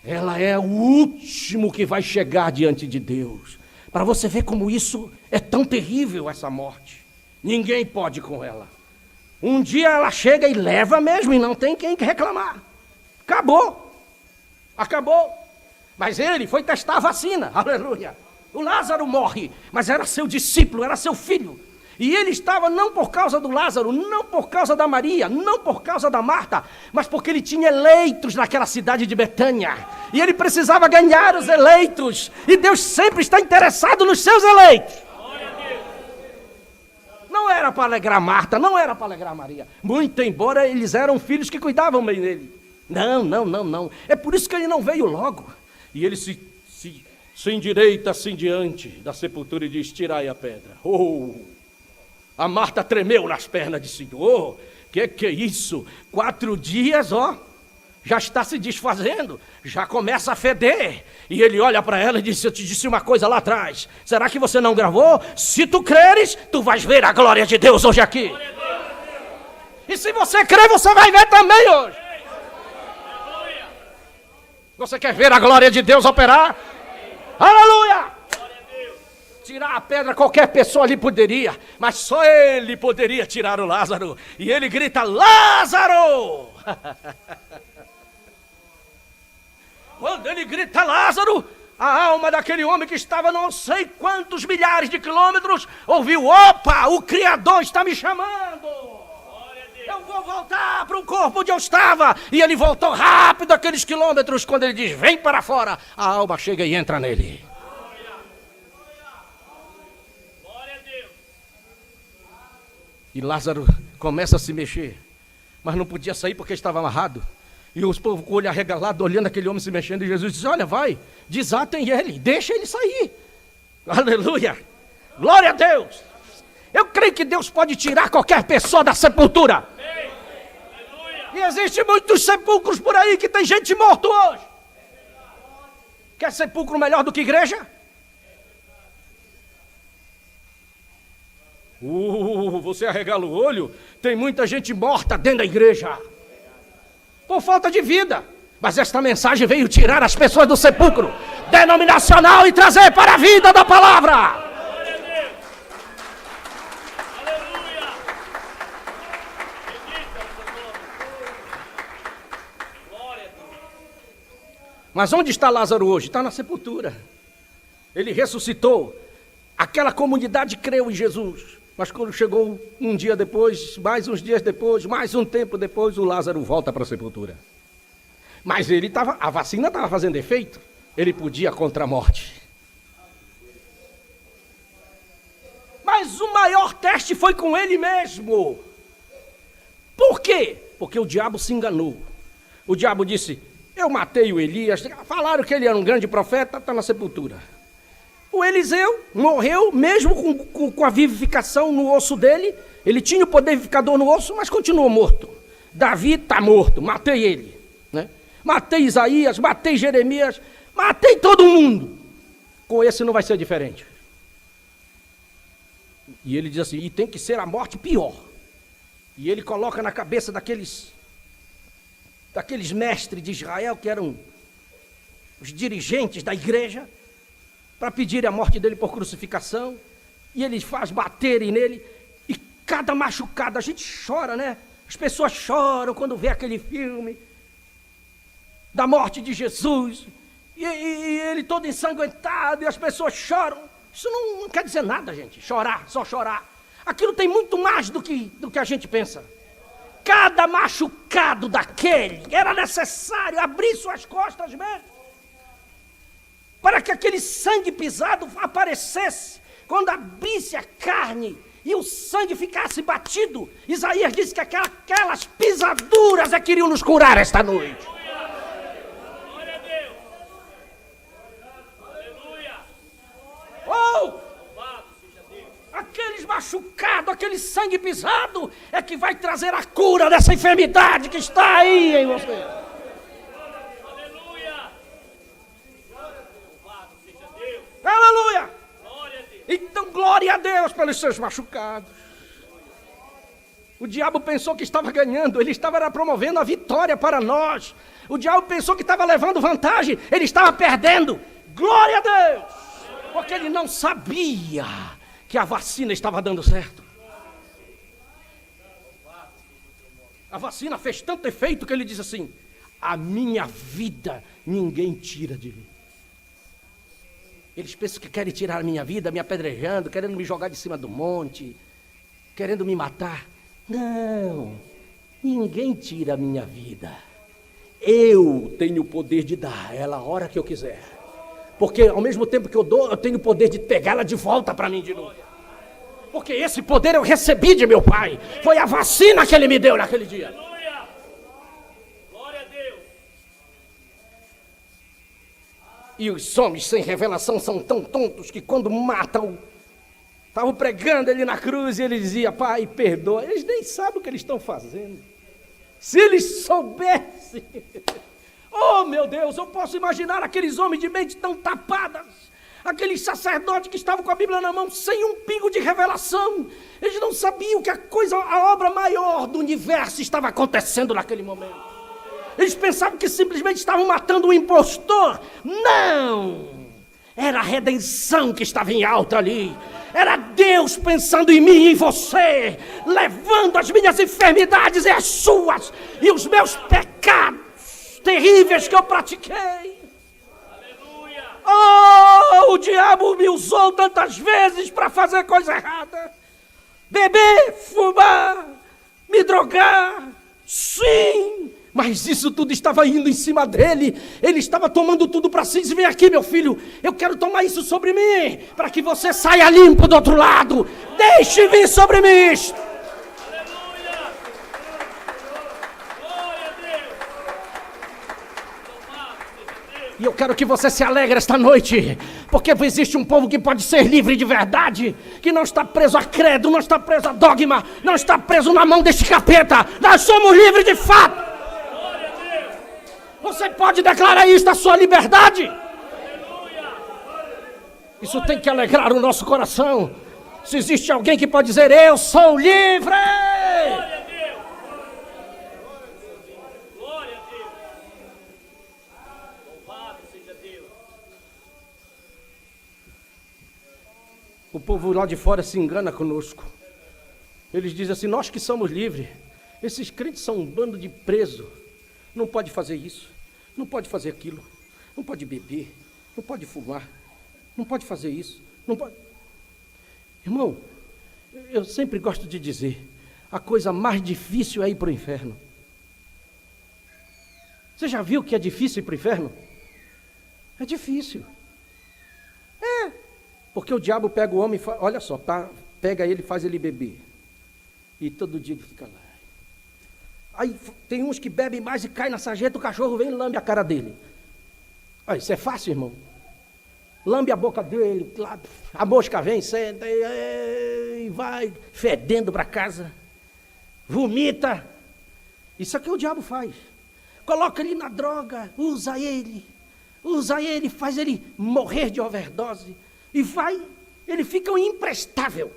ela é o último que vai chegar diante de Deus. Para você ver como isso é tão terrível, essa morte. Ninguém pode com ela. Um dia ela chega e leva mesmo, e não tem quem reclamar. Acabou. Mas ele foi testar a vacina, aleluia. O Lázaro morre, mas era seu discípulo, era seu filho. E ele estava não por causa do Lázaro, não por causa da Maria, não por causa da Marta, mas porque ele tinha eleitos naquela cidade de Betânia. E ele precisava ganhar os eleitos. E Deus sempre está interessado nos seus eleitos. Não era para alegrar Marta, não era para alegrar Maria. Muito embora eles eram filhos que cuidavam bem dele. Não. É por isso que ele não veio logo. E ele se endireita assim diante da sepultura e diz: tirai a pedra. A Marta tremeu nas pernas de Senhor. Que é isso? 4 dias, já está se desfazendo, já começa a feder. E ele olha para ela e diz: eu te disse uma coisa lá atrás, será que você não gravou? Se tu creres, tu vais ver a glória de Deus hoje aqui. E se você crer, você vai ver também hoje. Você quer ver a glória de Deus operar? Aleluia! Tirar a pedra qualquer pessoa ali poderia, mas só ele poderia tirar o Lázaro. E ele grita: Lázaro! Quando ele grita Lázaro, a alma daquele homem que estava não sei quantos milhares de quilômetros ouviu: opa, o Criador está me chamando. Eu vou voltar para o corpo onde eu estava. E ele voltou rápido aqueles quilômetros. Quando ele diz: vem para fora, a alma chega e entra nele. E Lázaro começa a se mexer, mas não podia sair porque estava amarrado. E os povos com o olho arregalado, olhando aquele homem se mexendo. E Jesus diz: olha, vai, desatem ele, deixa ele sair. Aleluia, glória a Deus. Eu creio que Deus pode tirar qualquer pessoa da sepultura. E existem muitos sepulcros por aí que tem gente morta hoje. Quer sepulcro melhor do que igreja? Você arregala o olho, tem muita gente morta dentro da igreja, por falta de vida. Mas esta mensagem veio tirar as pessoas do sepulcro denominacional e trazer para a vida da palavra. Mas onde está Lázaro hoje? Está na sepultura. Ele ressuscitou. Aquela comunidade creu em Jesus. Mas quando chegou um dia depois, mais uns dias depois, mais um tempo depois, o Lázaro volta para a sepultura. Mas a vacina estava fazendo efeito. Ele podia contra a morte. Mas o maior teste foi com ele mesmo. Por quê? Porque o diabo se enganou. O diabo disse, eu matei o Elias. Falaram que ele era um grande profeta, está na sepultura. O Eliseu morreu, mesmo com a vivificação no osso dele. Ele tinha o poder vivificador no osso, mas continuou morto. Davi está morto, matei ele. Né? Matei Isaías, matei Jeremias, matei todo mundo. Com esse não vai ser diferente. E ele diz assim, e tem que ser a morte pior. E ele coloca na cabeça daqueles mestres de Israel, que eram os dirigentes da igreja, para pedir a morte dele por crucificação, e ele faz baterem nele, e cada machucado, a gente chora, né? As pessoas choram quando vê aquele filme da morte de Jesus, e ele todo ensanguentado, e as pessoas choram. Isso não quer dizer nada, gente, chorar, só chorar. Aquilo tem muito mais do que a gente pensa. Cada machucado daquele, era necessário abrir suas costas mesmo, para que aquele sangue pisado aparecesse. Quando abrisse a carne e o sangue ficasse batido, Isaías disse que aquelas pisaduras é que iriam nos curar esta noite. Glória a Deus. Aleluia. Oh! Louvado seja Deus. Aqueles machucados, aquele sangue pisado é que vai trazer a cura dessa enfermidade que está aí em você. Aleluia. Louvado seja Deus. Aleluia! Glória a Deus. Então, glória a Deus pelos seus machucados. O diabo pensou que estava ganhando, ele estava promovendo a vitória para nós. O diabo pensou que estava levando vantagem, ele estava perdendo. Glória a Deus! Porque ele não sabia que a vacina estava dando certo. A vacina fez tanto efeito que ele diz assim, a minha vida ninguém tira de mim. Eles pensam que querem tirar a minha vida, me apedrejando, querendo me jogar de cima do monte, querendo me matar. Não, ninguém tira a minha vida. Eu tenho o poder de dar ela a hora que eu quiser. Porque ao mesmo tempo que eu dou, eu tenho o poder de pegá-la de volta para mim de novo. Porque esse poder eu recebi de meu pai. Foi a vacina que ele me deu naquele dia. Aleluia. Glória a Deus. E os homens sem revelação são tão tontos que quando matam, estavam pregando ele na cruz e ele dizia, pai, perdoa. Eles nem sabem o que eles estão fazendo. Se eles soubessem. Oh, meu Deus, eu posso imaginar aqueles homens de mente tão tapadas, aqueles sacerdotes que estavam com a Bíblia na mão, sem um pingo de revelação. Eles não sabiam que a obra maior do universo estava acontecendo naquele momento. Eles pensavam que simplesmente estavam matando um impostor. Não! Era a redenção que estava em alta ali. Era Deus pensando em mim e em você, levando as minhas enfermidades e as suas, e os meus pecados terríveis que eu pratiquei. Aleluia. Oh, o diabo me usou tantas vezes para fazer coisa errada. Beber, fumar, me drogar, sim. Mas isso tudo estava indo em cima dele. Ele estava tomando tudo para si. Vem aqui, meu filho, eu quero tomar isso sobre mim, para que você saia limpo do outro lado. Deixe vir sobre mim isto. Aleluia. Glória a Deus. Louvado seja Deus. E eu quero que você se alegre esta noite, porque existe um povo que pode ser livre de verdade, que não está preso a credo, não está preso a dogma, não está preso na mão deste capeta. Nós somos livres de fato. Glória a Deus. Você pode declarar isso da sua liberdade. Aleluia. Isso tem que alegrar o nosso coração. Se existe alguém que pode dizer, eu sou livre. Glória a Deus. Glória a Deus. Louvado seja Deus. O povo lá de fora se engana conosco. Eles dizem assim, nós que somos livres. Esses crentes são um bando de presos. Não pode fazer isso, não pode fazer aquilo, não pode beber, não pode fumar. Não pode fazer isso. Não pode. Irmão, eu sempre gosto de dizer, a coisa mais difícil é ir para o inferno. Você já viu que é difícil ir para o inferno? É difícil. É. Porque o diabo pega o homem e olha só, tá? Pega ele e faz ele beber. E todo dia ele fica lá. Aí tem uns que bebem mais e cai na sarjeta, o cachorro vem e lambe a cara dele. Olha, isso é fácil, irmão. Lambe a boca dele, lá, a mosca vem, senta e vai fedendo para casa. Vomita. Isso é o que o diabo faz. Coloca ele na droga, usa ele, faz ele morrer de overdose. E vai, ele fica um imprestável.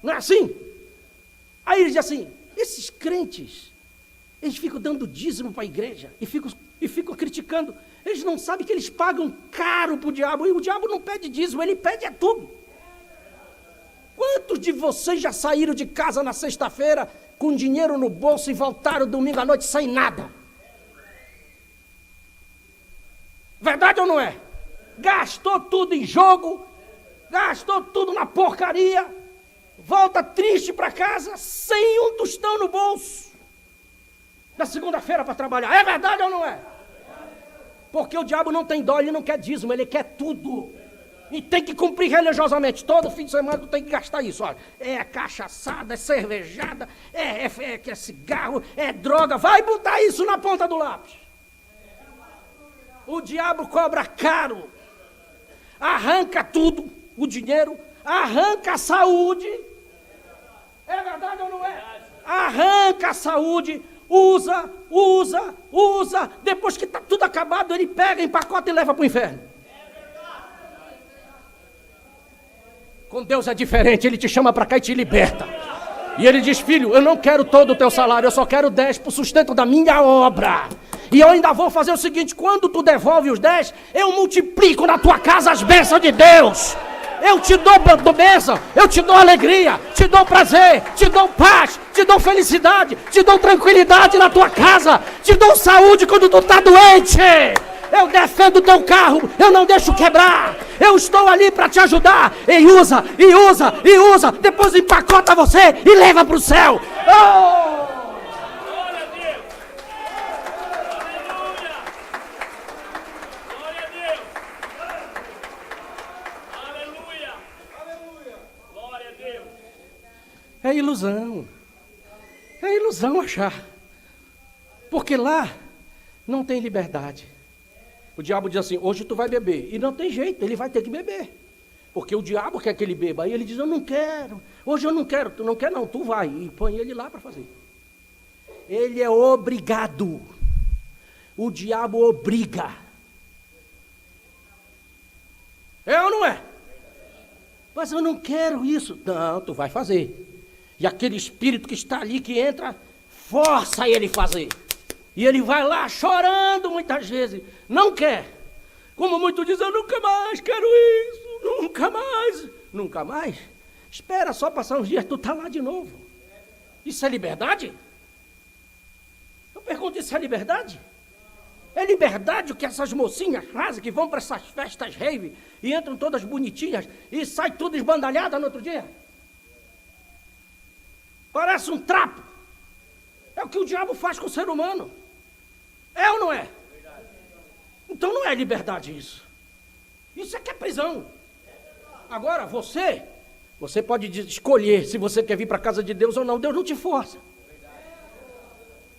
Não é assim? Aí ele diz assim, esses crentes, eles ficam dando dízimo para a igreja e ficam criticando. Eles não sabem que eles pagam caro para o diabo. E o diabo não pede dízimo, ele pede é tudo. Quantos de vocês já saíram de casa na sexta-feira com dinheiro no bolso e voltaram domingo à noite sem nada? Verdade ou não é? Gastou tudo em jogo, gastou tudo na porcaria, volta triste para casa sem um tostão no bolso. Na segunda-feira para trabalhar. É verdade ou não é? Porque o diabo não tem dó, ele não quer dízimo, ele quer tudo. E tem que cumprir religiosamente. Todo fim de semana tu tem que gastar isso. Olha, é cachaçada, é cervejada, é cigarro, é droga. Vai botar isso na ponta do lápis. O diabo cobra caro. Arranca tudo, o dinheiro, arranca a saúde. É verdade ou não é? Arranca a saúde. Usa. Depois que está tudo acabado, ele pega, empacota e leva para o inferno. Com Deus é diferente, ele te chama para cá e te liberta. E ele diz, filho, eu não quero todo o teu salário, eu só quero 10 para o sustento da minha obra. E eu ainda vou fazer o seguinte, quando tu devolve os 10, eu multiplico na tua casa as bênçãos de Deus. Eu te dou bênção, eu te dou alegria, te dou prazer, te dou paz, te dou felicidade, te dou tranquilidade na tua casa, te dou saúde quando tu está doente. Eu defendo o teu carro, eu não deixo quebrar. Eu estou ali para te ajudar. E usa, depois empacota você e leva para o céu. Oh! Glória a Deus. Aleluia. Glória a Deus. Aleluia. Glória a Deus. É ilusão achar. Porque lá não tem liberdade. O diabo diz assim, hoje tu vai beber. E não tem jeito, ele vai ter que beber. Porque o diabo quer que ele beba. Aí ele diz, eu não quero. Hoje eu não quero. Tu não quer não, tu vai. E põe ele lá para fazer. Ele é obrigado. O diabo obriga. É ou não é? Mas eu não quero isso. Não, tu vai fazer. E aquele espírito que está ali, que entra, força ele fazer. E ele vai lá chorando muitas vezes. Não quer. Como muitos dizem, eu nunca mais quero isso. Nunca mais. Nunca mais? Espera só passar uns dias, tu está lá de novo. Isso é liberdade? Eu pergunto, isso é liberdade? É liberdade o que essas mocinhas fazem, que vão para essas festas rave e entram todas bonitinhas e sai tudo esbandalhada no outro dia? Parece um trapo. É o que o diabo faz com o ser humano. É ou não é? Então não é liberdade isso. Isso é que é prisão. Agora você pode escolher se você quer vir para a casa de Deus ou não. Deus não te força.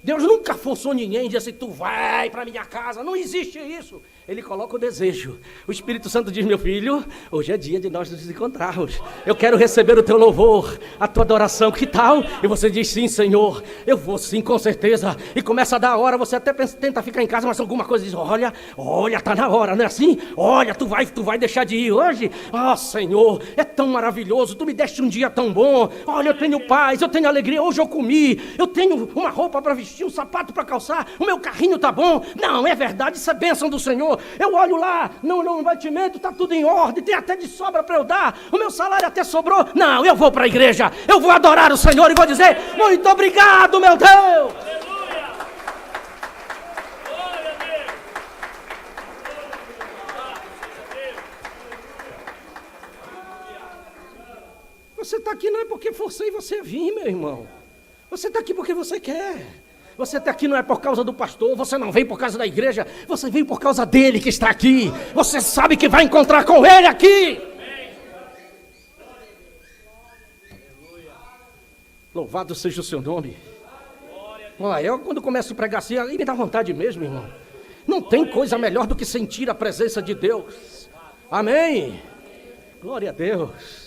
Deus nunca forçou ninguém, disse assim, tu vai para minha casa. Não existe isso. Ele coloca o desejo. O Espírito Santo diz, meu filho, hoje é dia de nós nos encontrarmos. Eu quero receber o teu louvor, a tua adoração, que tal? E você diz, sim, Senhor, eu vou sim, com certeza. E começa a dar a hora, você até tenta ficar em casa, mas alguma coisa diz, olha, tá na hora, não é assim? Olha, tu vai deixar de ir hoje? Ah, Senhor, é tão maravilhoso, tu me deste um dia tão bom. Olha, eu tenho paz, eu tenho alegria, hoje eu comi, eu tenho uma roupa para vestir, um sapato para calçar, o meu carrinho tá bom. Não, é verdade, isso é bênção do Senhor. Eu olho lá, no mantimento, está tudo em ordem, tem até de sobra para eu dar, o meu salário até sobrou. Não, eu vou para a igreja, eu vou adorar o Senhor e vou dizer, muito obrigado, meu Deus. Aleluia. Glória a Deus. Louvado seja Deus. Você está aqui não é porque forcei você a vir, meu irmão. Você está aqui porque você quer. Você está aqui não é por causa do pastor, você não veio por causa da igreja, você veio por causa dele que está aqui. Você sabe que vai encontrar com ele aqui. Louvado seja o seu nome. Olha, eu quando começo a pregar assim, aí me dá vontade mesmo, irmão. Não tem coisa melhor do que sentir a presença de Deus. Amém. Glória a Deus.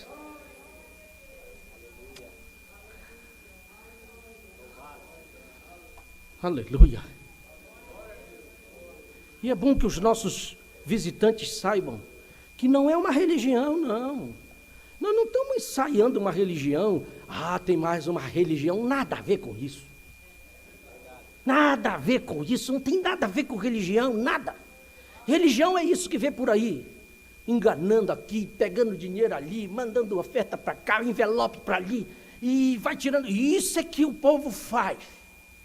Aleluia. E é bom que os nossos visitantes saibam que não é uma religião, não. Nós não estamos ensaiando uma religião. Ah, tem mais uma religião. Nada a ver com isso. Nada a ver com isso. Não tem nada a ver com religião, nada. Religião é isso que vê por aí. Enganando aqui, pegando dinheiro ali, mandando oferta para cá, envelope para ali. E vai tirando. E isso é que o povo faz.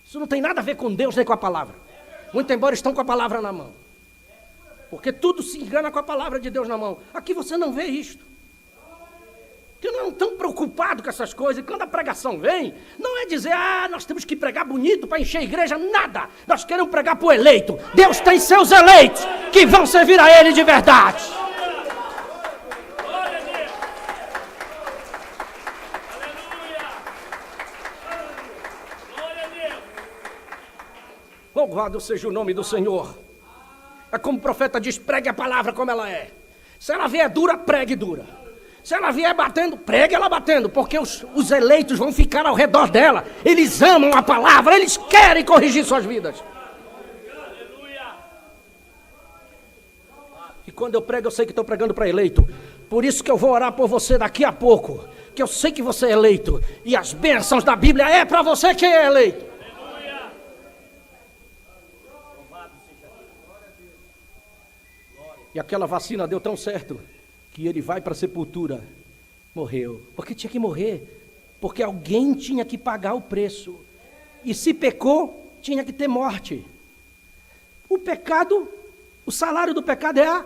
Isso não tem nada a ver com Deus nem com a palavra. Muito embora estão com a palavra na mão. Porque tudo se engana com a palavra de Deus na mão. Aqui você não vê isto. Porque não estão preocupados com essas coisas. E quando a pregação vem, não é dizer, nós temos que pregar bonito para encher a igreja. Nada. Nós queremos pregar para o eleito. Deus tem seus eleitos que vão servir a Ele de verdade. Glória a Deus. Aleluia. Glória a Deus. Louvado seja o nome do Senhor. É como o profeta diz, pregue a palavra como ela é. Se ela vier dura, pregue dura. Se ela vier batendo, pregue ela batendo, porque os eleitos vão ficar ao redor dela. Eles amam a palavra, eles querem corrigir suas vidas. Aleluia. E quando eu prego, eu sei que estou pregando para eleito. Por isso que eu vou orar por você daqui a pouco, que eu sei que você é eleito. E as bênçãos da Bíblia é para você que é eleito. Aleluia. E aquela vacina deu tão certo que ele vai para a sepultura. Morreu. Porque tinha que morrer. Porque alguém tinha que pagar o preço. E se pecou, tinha que ter morte. O pecado, o salário do pecado é a...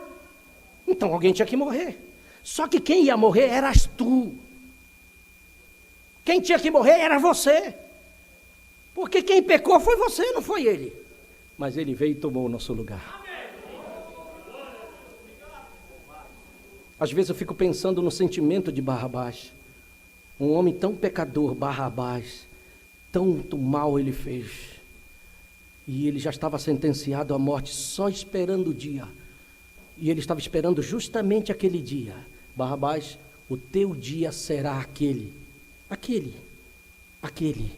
Então alguém tinha que morrer. Só que quem ia morrer eras tu. Quem tinha que morrer era você. Porque quem pecou foi você, não foi ele. Mas ele veio e tomou o nosso lugar. Às vezes eu fico pensando no sentimento de Barrabás. Um homem tão pecador, Barrabás, tanto mal ele fez. E ele já estava sentenciado à morte, só esperando o dia. E ele estava esperando justamente aquele dia. Barrabás, o teu dia será aquele. Aquele.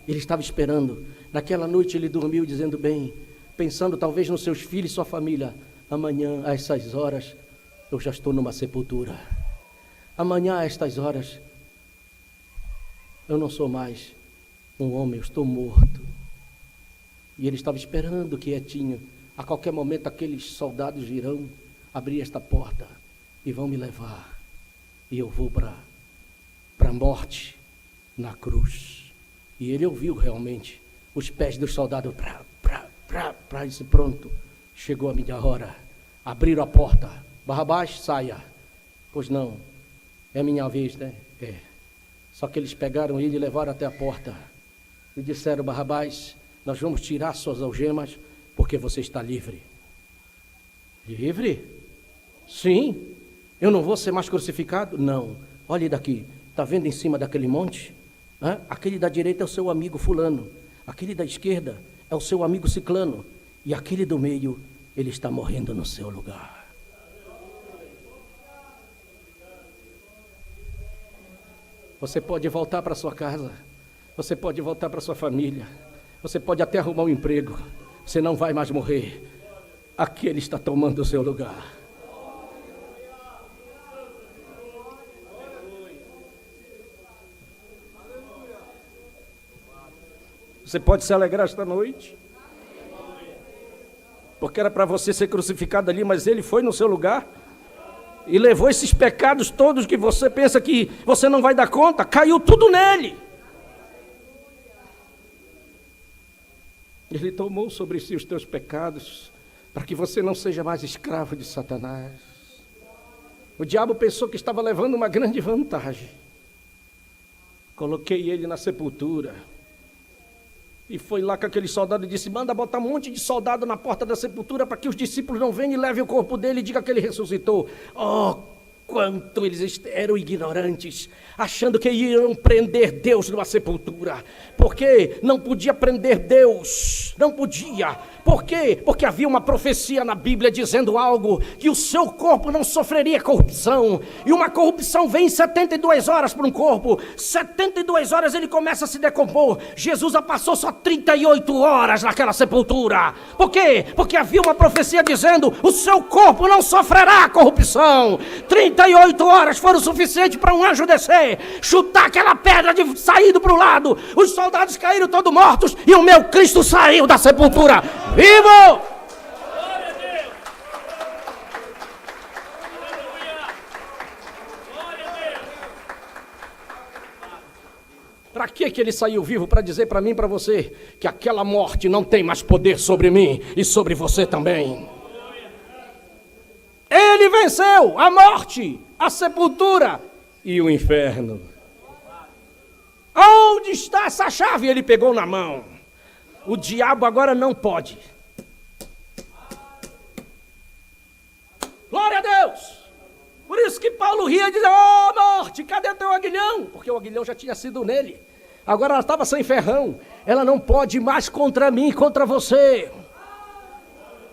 Ele estava esperando. Naquela noite ele dormiu dizendo bem, pensando talvez nos seus filhos e sua família. Amanhã, a essas horas, eu já estou numa sepultura. Amanhã, a estas horas, eu não sou mais um homem, eu estou morto. E ele estava esperando quietinho. A qualquer momento, aqueles soldados virão abrir esta porta e vão me levar. E eu vou para a morte na cruz. E ele ouviu realmente os pés dos soldados. Isso, pronto, chegou a minha hora. Abriram a porta. Barrabás, saia. Pois não, é minha vez, né? É. Só que eles pegaram ele e levaram até a porta. E disseram, Barrabás, nós vamos tirar suas algemas, porque você está livre. Livre? Sim. Eu não vou ser mais crucificado? Não. Olhe daqui, está vendo em cima daquele monte? Aquele da direita é o seu amigo fulano. Aquele da esquerda é o seu amigo ciclano. E aquele do meio, ele está morrendo no seu lugar. Você pode voltar para sua casa, você pode voltar para sua família, você pode até arrumar um emprego, você não vai mais morrer. Aquele está tomando o seu lugar. Você pode se alegrar esta noite, porque era para você ser crucificado ali, mas ele foi no seu lugar. E levou esses pecados todos que você pensa que você não vai dar conta, caiu tudo nele. Ele tomou sobre si os teus pecados, para que você não seja mais escravo de Satanás. O diabo pensou que estava levando uma grande vantagem. Coloquei ele na sepultura. E foi lá que aquele soldado disse: manda botar um monte de soldado na porta da sepultura para que os discípulos não venham e levem o corpo dele e digam que ele ressuscitou. Oh, quanto eles eram ignorantes, achando que iam prender Deus numa sepultura. Porque não podia prender Deus, não podia. Por quê? Porque havia uma profecia na Bíblia dizendo algo, que o seu corpo não sofreria corrupção. E uma corrupção vem em 72 horas para um corpo. 72 horas ele começa a se decompor. Jesus passou só 38 horas naquela sepultura. Por quê? Porque havia uma profecia dizendo: o seu corpo não sofrerá corrupção. 38 horas foram suficientes para um anjo descer, chutar aquela pedra de saído para o lado. Os soldados caíram todos mortos e o meu Cristo saiu da sepultura vivo! Glória a Deus! Aleluia! Glória a Deus! Para que ele saiu vivo? Para dizer para mim e para você que aquela morte não tem mais poder sobre mim e sobre você também. Ele venceu a morte, a sepultura e o inferno. Onde está essa chave? Ele pegou na mão. O diabo agora não pode. Glória a Deus! Por isso que Paulo ria e dizia: oh morte, cadê teu aguilhão? Porque o aguilhão já tinha sido nele. Agora ela estava sem ferrão. Ela não pode mais contra mim, contra você.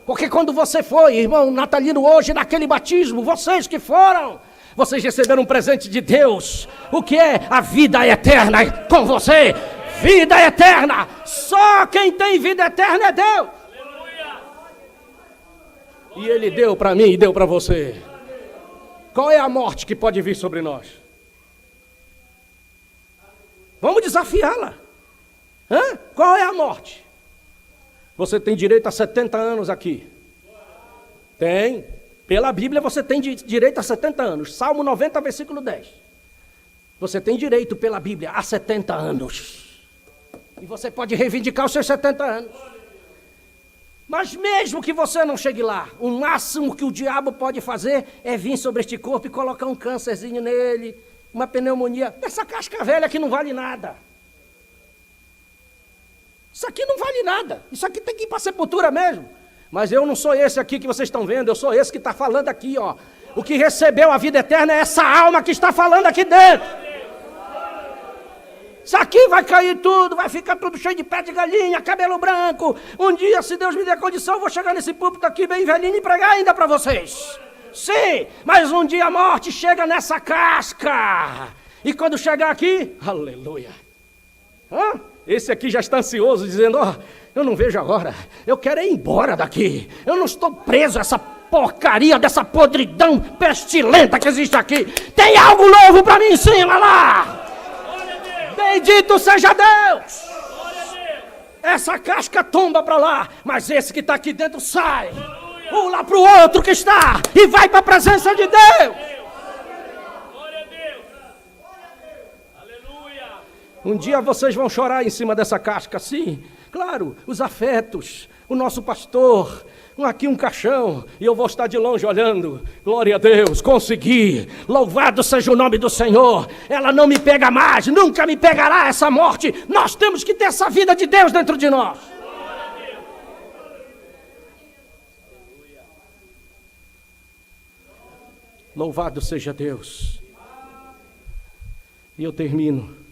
Porque quando você foi, irmão Natalino, hoje naquele batismo, vocês que foram, vocês receberam um presente de Deus. O que é? A vida eterna com você. Vida eterna. Só quem tem vida eterna é Deus. E Ele deu para mim e deu para você. Qual é a morte que pode vir sobre nós? Vamos desafiá-la. Qual é a morte? Você tem direito a 70 anos aqui. Tem. Pela Bíblia você tem direito a 70 anos. Salmo 90, versículo 10. Você tem direito pela Bíblia a 70 anos. E você pode reivindicar os seus 70 anos. Mas mesmo que você não chegue lá, o máximo que o diabo pode fazer é vir sobre este corpo e colocar um câncerzinho nele, uma pneumonia. Essa casca velha que não vale nada. Isso aqui não vale nada. Isso aqui tem que ir para a sepultura mesmo. Mas eu não sou esse aqui que vocês estão vendo. Eu sou esse que está falando aqui, ó. O que recebeu a vida eterna é essa alma que está falando aqui dentro. Isso aqui vai cair tudo. Vai ficar tudo cheio de pé de galinha, cabelo branco. Um dia, se Deus me der condição, eu vou chegar nesse púlpito aqui bem velhinho e pregar ainda para vocês. Sim, mas um dia a morte chega nessa casca. E quando chegar aqui, aleluia. Esse aqui já está ansioso, dizendo: ó, eu não vejo agora, eu quero ir embora daqui. Eu não estou preso a essa porcaria dessa podridão pestilenta que existe aqui. Tem algo novo para mim em cima lá. Bendito seja Deus. Essa casca tomba para lá, mas esse que está aqui dentro sai. Pula para o outro que está e vai para a presença de Deus. Um dia vocês vão chorar em cima dessa casca, sim. Claro, os afetos, o nosso pastor, aqui um caixão, e eu vou estar de longe olhando. Glória a Deus, consegui. Louvado seja o nome do Senhor. Ela não me pega mais, nunca me pegará essa morte. Nós temos que ter essa vida de Deus dentro de nós. Louvado seja Deus. E eu termino.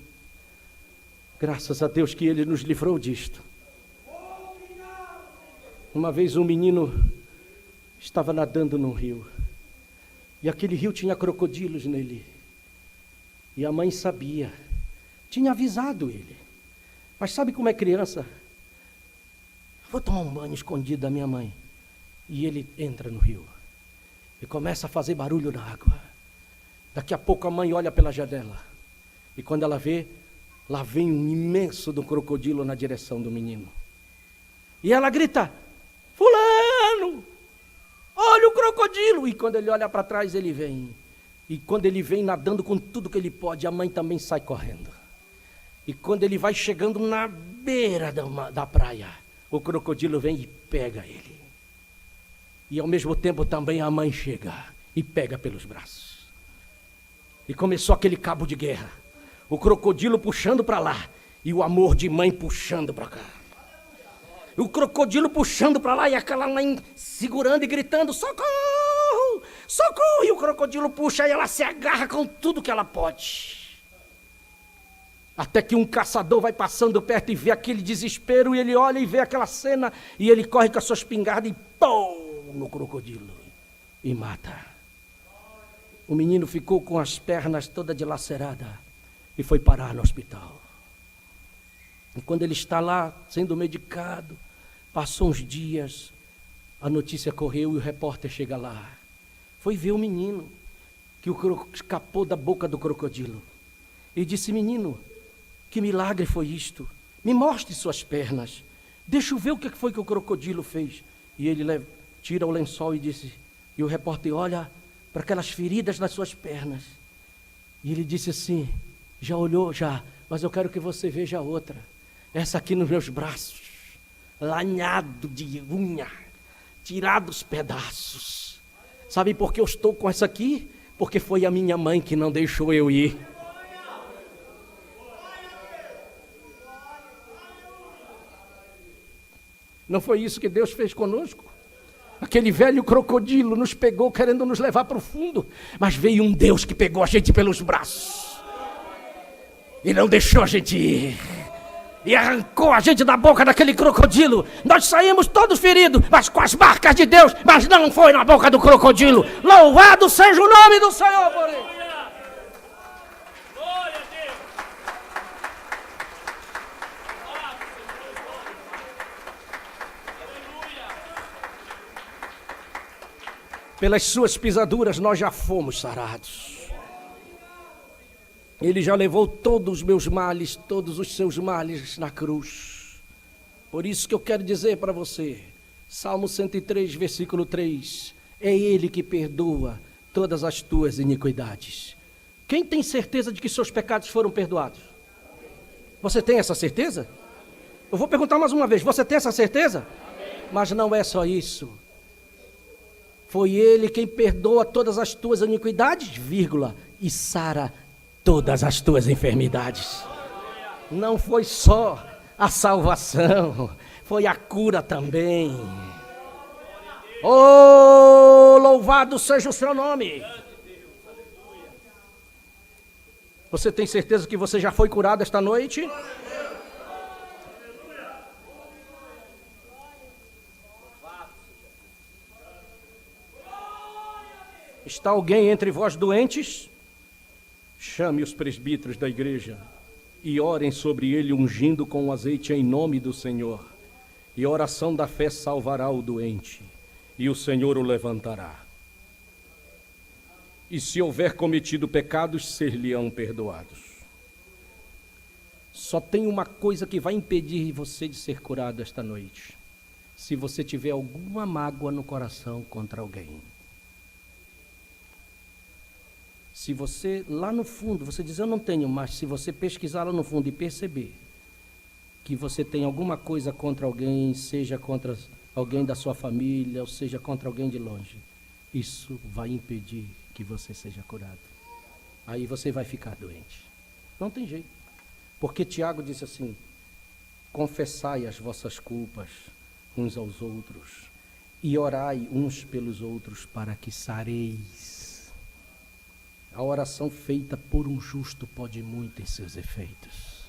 Graças a Deus que Ele nos livrou disto. Uma vez um menino estava nadando num rio. E aquele rio tinha crocodilos nele. E a mãe sabia. Tinha avisado ele. Mas sabe como é criança? Vou tomar um banho escondido da minha mãe. E ele entra no rio. E começa a fazer barulho na água. Daqui a pouco a mãe olha pela janela. E quando ela vê, lá vem um imenso do crocodilo na direção do menino. E ela grita: fulano, olha o crocodilo. E quando ele olha para trás, ele vem. E quando ele vem nadando com tudo que ele pode, a mãe também sai correndo. E quando ele vai chegando na beira da praia, o crocodilo vem e pega ele. E ao mesmo tempo também a mãe chega e pega pelos braços. E começou aquele cabo de guerra. O crocodilo puxando para lá e o amor de mãe puxando para cá. O crocodilo puxando para lá e aquela mãe segurando e gritando: socorro, socorro! E o crocodilo puxa e ela se agarra com tudo que ela pode. Até que um caçador vai passando perto e vê aquele desespero, e ele olha e vê aquela cena, e ele corre com a sua espingarda e pum no crocodilo e mata. O menino ficou com as pernas todas dilaceradas e foi parar no hospital. E quando ele está lá sendo medicado, passou uns dias, a notícia correu e o repórter chega lá. Foi ver o menino que escapou da boca do crocodilo. E disse: menino, que milagre foi isto? Me mostre suas pernas. Deixa eu ver o que foi que o crocodilo fez. E ele tira o lençol e disse, e o repórter olha para aquelas feridas nas suas pernas. E ele disse assim: já olhou? Já, mas eu quero que você veja outra. Essa aqui nos meus braços, lanhado de unha, tirado os pedaços. Sabe por que eu estou com essa aqui? Porque foi a minha mãe que não deixou eu ir. Não foi isso que Deus fez conosco? Aquele velho crocodilo nos pegou querendo nos levar para o fundo, mas veio um Deus que pegou a gente pelos braços e não deixou a gente ir, e arrancou a gente da boca daquele crocodilo. Nós saímos todos feridos, mas com as marcas de Deus, mas não foi na boca do crocodilo. Louvado seja o nome do Senhor por isso. Glória a Deus. Pelas suas pisaduras nós já fomos sarados. Ele já levou todos os meus males, todos os seus males na cruz. Por isso que eu quero dizer para você, Salmo 103, versículo 3, é Ele que perdoa todas as tuas iniquidades. Quem tem certeza de que seus pecados foram perdoados? Você tem essa certeza? Eu vou perguntar mais uma vez, você tem essa certeza? Mas não é só isso. Foi Ele quem perdoa todas as tuas iniquidades, vírgula, e sara todas as tuas enfermidades. Não foi só a salvação, foi a cura também. Oh, louvado seja o seu nome. Você tem certeza que você já foi curado esta noite? Está alguém entre vós doentes? Chame os presbíteros da igreja e orem sobre ele, ungindo com o azeite em nome do Senhor. E a oração da fé salvará o doente, e o Senhor o levantará. E se houver cometido pecados, ser-lhe-ão perdoados. Só tem uma coisa que vai impedir você de ser curado esta noite: se você tiver alguma mágoa no coração contra alguém. Se você, lá no fundo, você diz, eu não tenho, mas se você pesquisar lá no fundo e perceber que você tem alguma coisa contra alguém, seja contra alguém da sua família, ou seja contra alguém de longe, isso vai impedir que você seja curado. Aí você vai ficar doente. Não tem jeito. Porque Tiago disse assim, confessai as vossas culpas uns aos outros e orai uns pelos outros para que sareis. A oração feita por um justo pode muito em seus efeitos.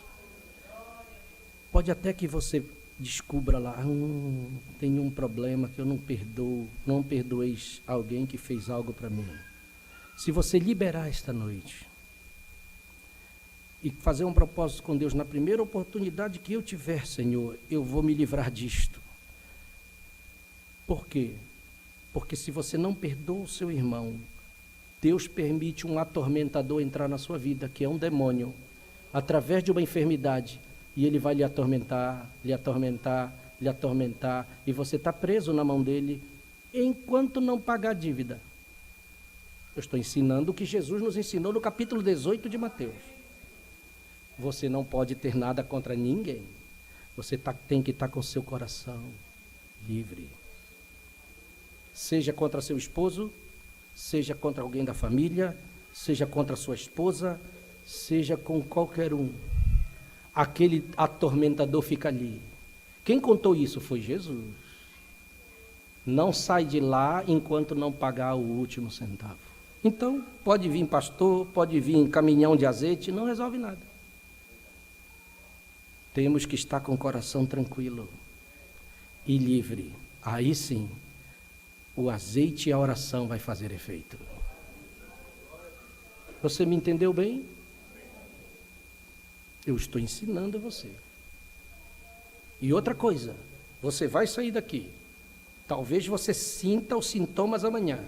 Pode até que você descubra lá, tem um problema que eu não perdoo, não perdoeis alguém que fez algo para mim. Se você liberar esta noite e fazer um propósito com Deus, na primeira oportunidade que eu tiver, Senhor, eu vou me livrar disto. Por quê? Porque se você não perdoa o seu irmão, Deus permite um atormentador entrar na sua vida, que é um demônio, através de uma enfermidade, e ele vai lhe atormentar, lhe atormentar, lhe atormentar, e você está preso na mão dele, enquanto não pagar a dívida. Eu estou ensinando o que Jesus nos ensinou no capítulo 18 de Mateus. Você não pode ter nada contra ninguém, você tem que estar com seu coração livre. Seja contra seu esposo, seja contra alguém da família, seja contra sua esposa, seja com qualquer um, aquele atormentador fica ali. Quem contou isso foi Jesus. Não sai de lá enquanto não pagar o último centavo. Então, pode vir pastor, pode vir caminhão de azeite, não resolve nada. Temos que estar com o coração tranquilo e livre. Aí sim, o azeite e a oração vai fazer efeito. Você me entendeu bem? Eu estou ensinando você. E outra coisa, você vai sair daqui. Talvez você sinta os sintomas amanhã.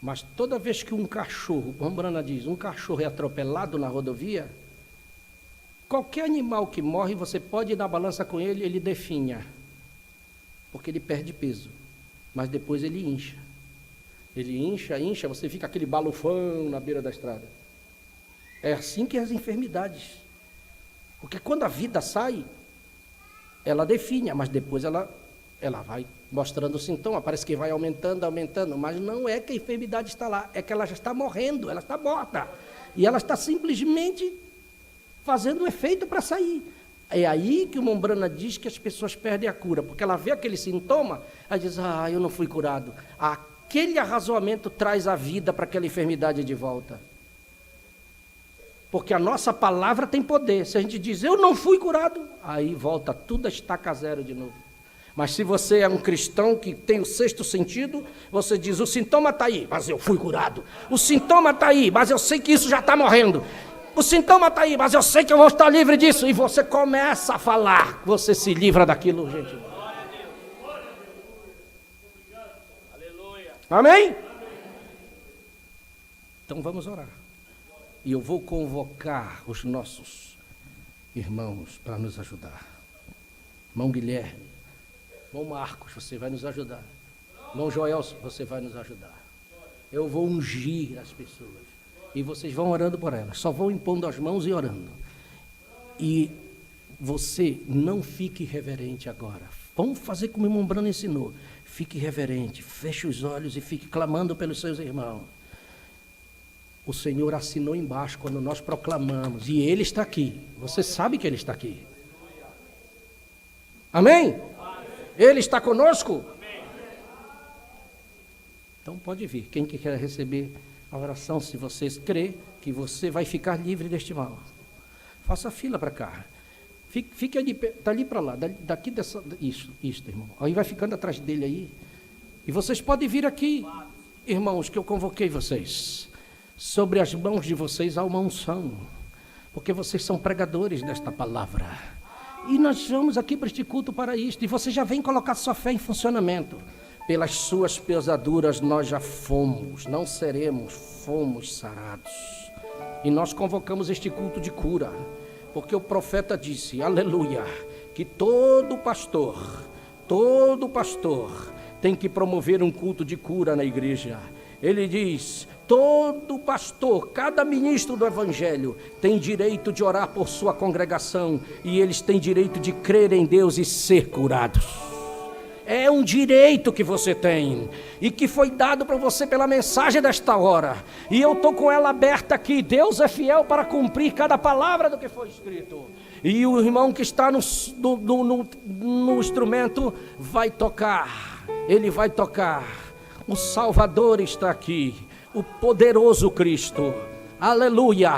Mas toda vez que um cachorro, como Brana diz, um cachorro é atropelado na rodovia, qualquer animal que morre, você pode ir na balança com ele, ele definha. Porque ele perde peso. Mas depois ele incha. Ele incha, você fica aquele balufão na beira da estrada. É assim que as enfermidades. Porque quando a vida sai, ela definha, mas depois ela vai mostrando o sintoma, parece que vai aumentando, mas não é que a enfermidade está lá, é que ela já está morrendo, ela está morta. E ela está simplesmente fazendo um efeito para sair. É aí que o Mombrana diz que as pessoas perdem a cura, porque ela vê aquele sintoma, ela diz, eu não fui curado. Aquele arrazoamento traz a vida para aquela enfermidade de volta. Porque a nossa palavra tem poder. Se a gente diz, eu não fui curado, aí volta tudo a estaca zero de novo. Mas se você é um cristão que tem o sexto sentido, você diz, o sintoma está aí, mas eu fui curado. O sintoma está aí, mas eu sei que isso já está morrendo. O sintoma está aí, mas eu sei que eu vou estar livre disso. E você começa a falar, você se livra daquilo, gente. Amém? Então vamos orar. E eu vou convocar os nossos irmãos para nos ajudar. Irmão Guilherme, irmão Marcos, você vai nos ajudar. Irmão Joelson, você vai nos ajudar. Eu vou ungir as pessoas. E vocês vão orando por elas. Só vão impondo as mãos e orando. E você não fique reverente agora. Vamos fazer como o irmão Brano ensinou. Fique reverente, feche os olhos e fique clamando pelos seus irmãos. O Senhor assinou embaixo quando nós proclamamos. E Ele está aqui. Você sabe que Ele está aqui. Amém? Ele está conosco? Então pode vir. Quem que quer receber a oração, se vocês crê que você vai ficar livre deste mal. Faça fila para cá. Fique ali, dali para lá, daqui dessa, isso, irmão. Aí vai ficando atrás dele aí. E vocês podem vir aqui, irmãos, que eu convoquei vocês. Sobre as mãos de vocês há uma unção, porque vocês são pregadores desta palavra. E nós vamos aqui para este culto para isto. E você já vem colocar sua fé em funcionamento. Pelas suas pesaduras nós já fomos, não seremos, fomos sarados. E nós convocamos este culto de cura, porque o profeta disse, aleluia, que todo pastor tem que promover um culto de cura na igreja. Ele diz, todo pastor, cada ministro do evangelho tem direito de orar por sua congregação e eles têm direito de crer em Deus e ser curados. É um direito que você tem e que foi dado para você pela mensagem desta hora. E eu estou com ela aberta aqui. Deus é fiel para cumprir cada palavra do que foi escrito. E o irmão que está no instrumento vai tocar. Ele vai tocar. O Salvador está aqui. O poderoso Cristo. Aleluia.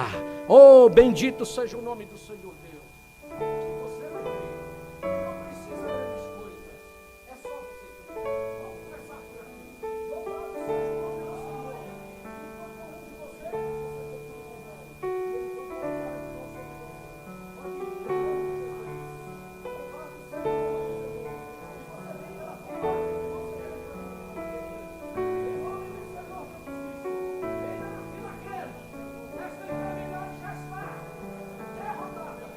Oh, bendito seja o nome do Senhor Deus. Você vai ver. Não precisa ler as coisas. É só você. Vamos começar por aqui. Louvado seja o nome do Senhor. Esta enfermidade já está derrotada.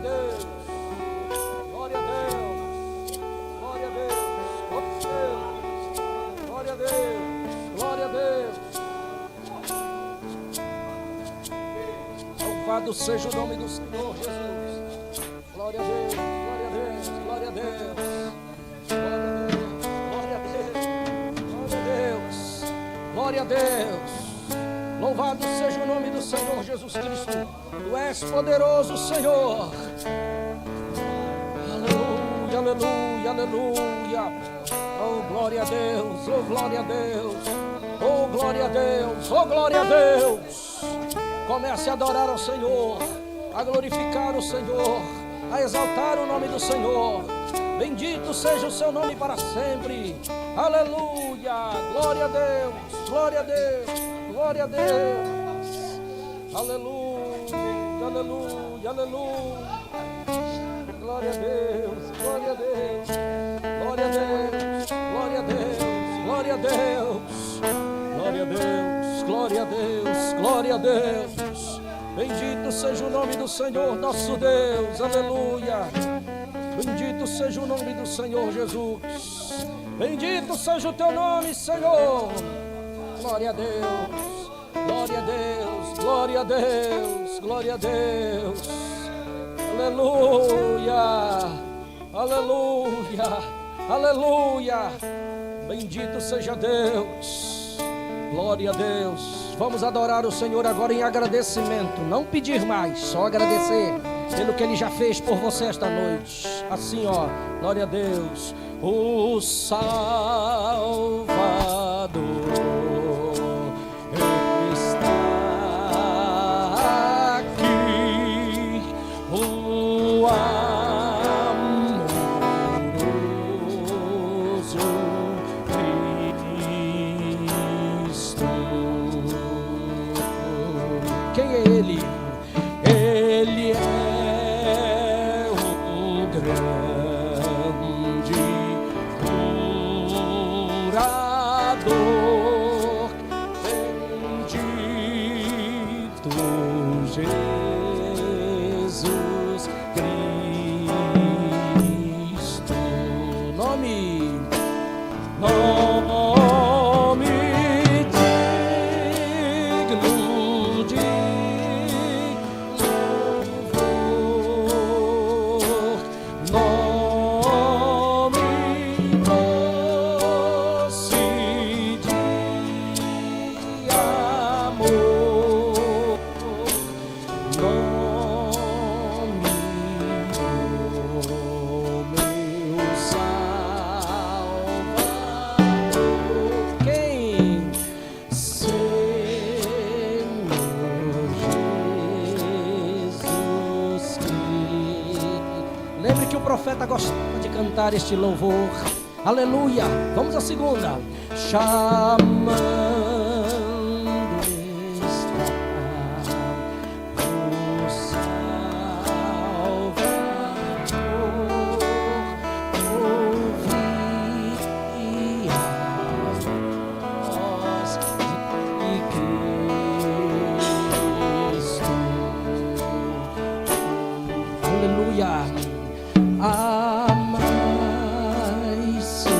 Deus. Glória a Deus. Glória a Deus. Glória a Deus. Glória a Deus. Louvado seja o nome do Senhor Jesus. Glória a Deus. Glória a Deus. Glória a Deus. Glória a Deus. Glória a Deus. Glória a Deus. Louvado seja o nome do Senhor Jesus Cristo. Tu és poderoso, Senhor. Aleluia, aleluia, aleluia. Oh, glória a Deus, oh, glória a Deus. Oh, glória a Deus, oh, glória a Deus. Comece a adorar ao Senhor, a glorificar o Senhor, a exaltar o nome do Senhor. Bendito seja o seu nome para sempre. Aleluia, glória a Deus, glória a Deus. Glória a Deus, aleluia, aleluia, aleluia, glória a Deus, glória a Deus, glória a Deus, glória a Deus, glória a Deus, glória a Deus, glória a Deus, glória a Deus, bendito seja o nome do Senhor nosso Deus, aleluia, bendito seja o nome do Senhor Jesus, bendito seja o teu nome, Senhor. Glória a Deus, glória a Deus, glória a Deus, glória a Deus, aleluia, aleluia, aleluia, bendito seja Deus, glória a Deus. Vamos adorar o Senhor agora em agradecimento, não pedir mais, só agradecer pelo que Ele já fez por você esta noite. Assim, ó, glória a Deus, o Salvador gostava de cantar este louvor. Aleluia. Vamos à segunda. Chamando está o Salvador, ouvi a voz de Cristo. Aleluia. A mais serviu,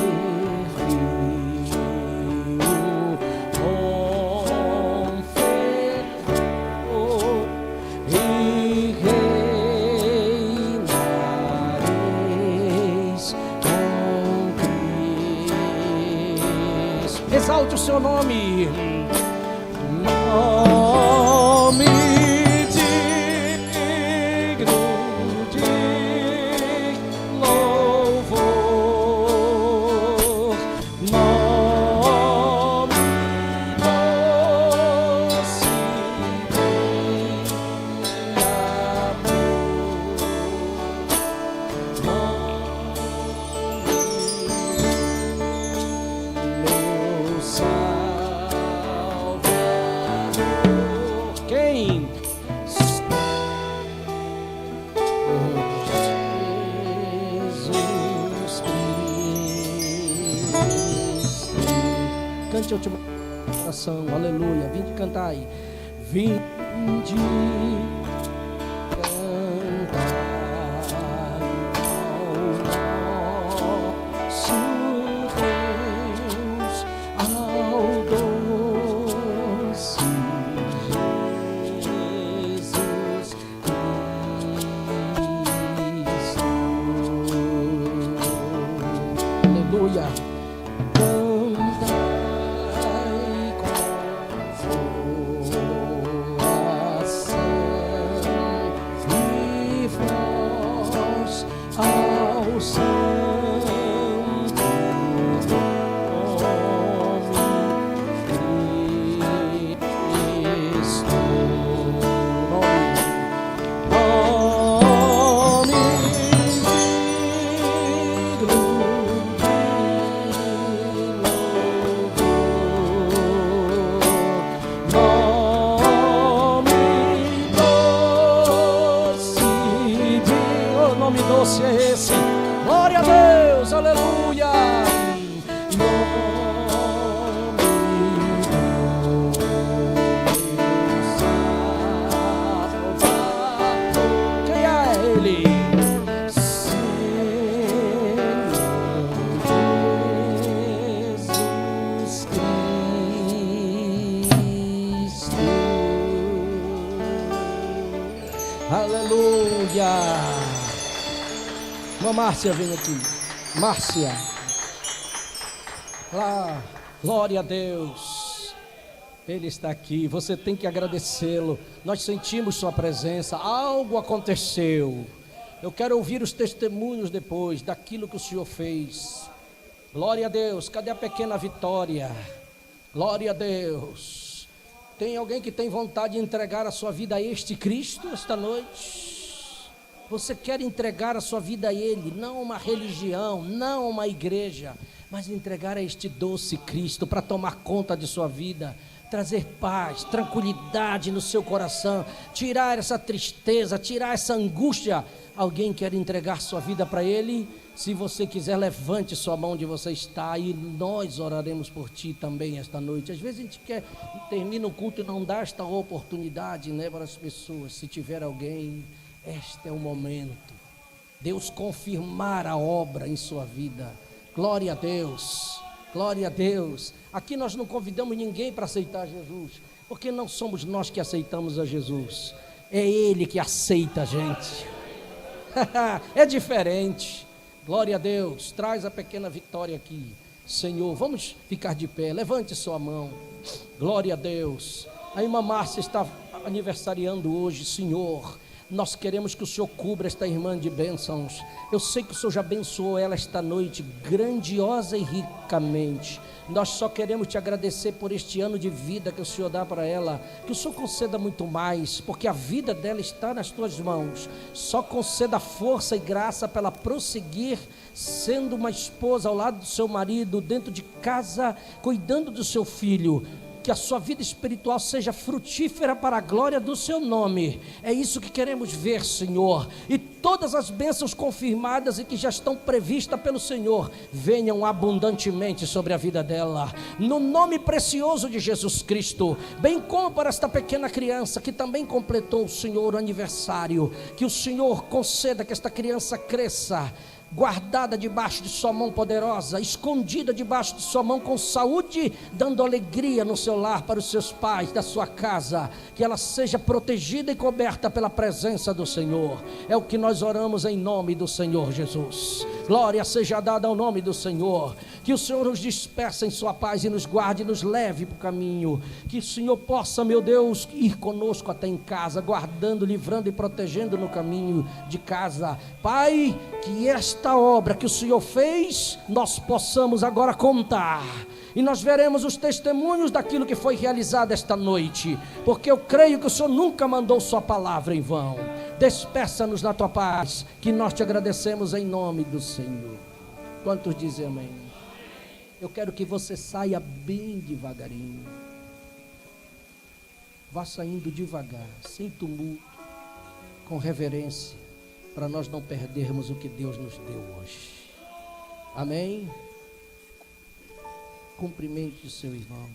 com fervor e reinareis com Cristo. Exalte o seu nome. Nome cante a última oração, aleluia. Vinde cantar aí. Vinde cantar. aleluia. Cantai com coração e voz ao santo nome Cristo. Doce é esse, glória a Deus, aleluia. Quem é Ele? Senhor Jesus Cristo, aleluia. Uma Márcia, vem aqui. Márcia. Lá, glória a Deus. Ele está aqui. Você tem que agradecê-lo. Nós sentimos sua presença. Algo aconteceu. Eu quero ouvir os testemunhos depois daquilo que o Senhor fez. Glória a Deus. Cadê a pequena Vitória? Glória a Deus. Tem alguém que tem vontade de entregar a sua vida a este Cristo esta noite? Você quer entregar a sua vida a Ele, não uma religião, não uma igreja, mas entregar a este doce Cristo para tomar conta de sua vida, trazer paz, tranquilidade no seu coração, tirar essa tristeza, tirar essa angústia. Alguém quer entregar sua vida para Ele? Se você quiser, levante sua mão onde você está e nós oraremos por ti também esta noite. Às vezes a gente termina o culto e não dá esta oportunidade, né, para as pessoas. Se tiver alguém, este é o momento. Deus confirmar a obra em sua vida. Glória a Deus, glória a Deus. Aqui nós não convidamos ninguém para aceitar Jesus, porque não somos nós que aceitamos a Jesus, é Ele que aceita a gente. É diferente. Glória a Deus. Traz a pequena Vitória aqui, Senhor. Vamos ficar de pé, levante sua mão. Glória a Deus. A irmã Márcia está aniversariando hoje, Senhor. Nós queremos que o Senhor cubra esta irmã de bênçãos. Eu sei que o Senhor já abençoou ela esta noite, grandiosa e ricamente. Nós só queremos te agradecer por este ano de vida que o Senhor dá para ela. Que o Senhor conceda muito mais, porque a vida dela está nas tuas mãos. Só conceda força e graça para ela prosseguir, sendo uma esposa ao lado do seu marido, dentro de casa, cuidando do seu filho. Que a sua vida espiritual seja frutífera para a glória do seu nome. É isso que queremos ver, Senhor. E todas as bênçãos confirmadas e que já estão previstas pelo Senhor venham abundantemente sobre a vida dela, no nome precioso de Jesus Cristo. Bem como para esta pequena criança que também completou, Senhor, o aniversário. Que o Senhor conceda que esta criança cresça, guardada debaixo de sua mão poderosa, escondida debaixo de sua mão com saúde, dando alegria no seu lar para os seus pais, da sua casa, que ela seja protegida e coberta pela presença do Senhor. É o que nós oramos em nome do Senhor Jesus. Glória seja dada ao nome do Senhor. Que o Senhor nos dispersa em sua paz e nos guarde e nos leve para o caminho. Que o Senhor possa, meu Deus, ir conosco até em casa, guardando, livrando e protegendo no caminho de casa. Pai, que esta obra que o Senhor fez, nós possamos agora contar, e nós veremos os testemunhos daquilo que foi realizado esta noite, porque eu creio que o Senhor nunca mandou sua palavra em vão. Despeça-nos na tua paz, que nós te agradecemos em nome do Senhor. Quantos dizem amém? Eu quero que você saia bem devagarinho, vá saindo devagar, sem tumulto, com reverência, para nós não perdermos o que Deus nos deu hoje. Amém? Cumprimente o seu irmão.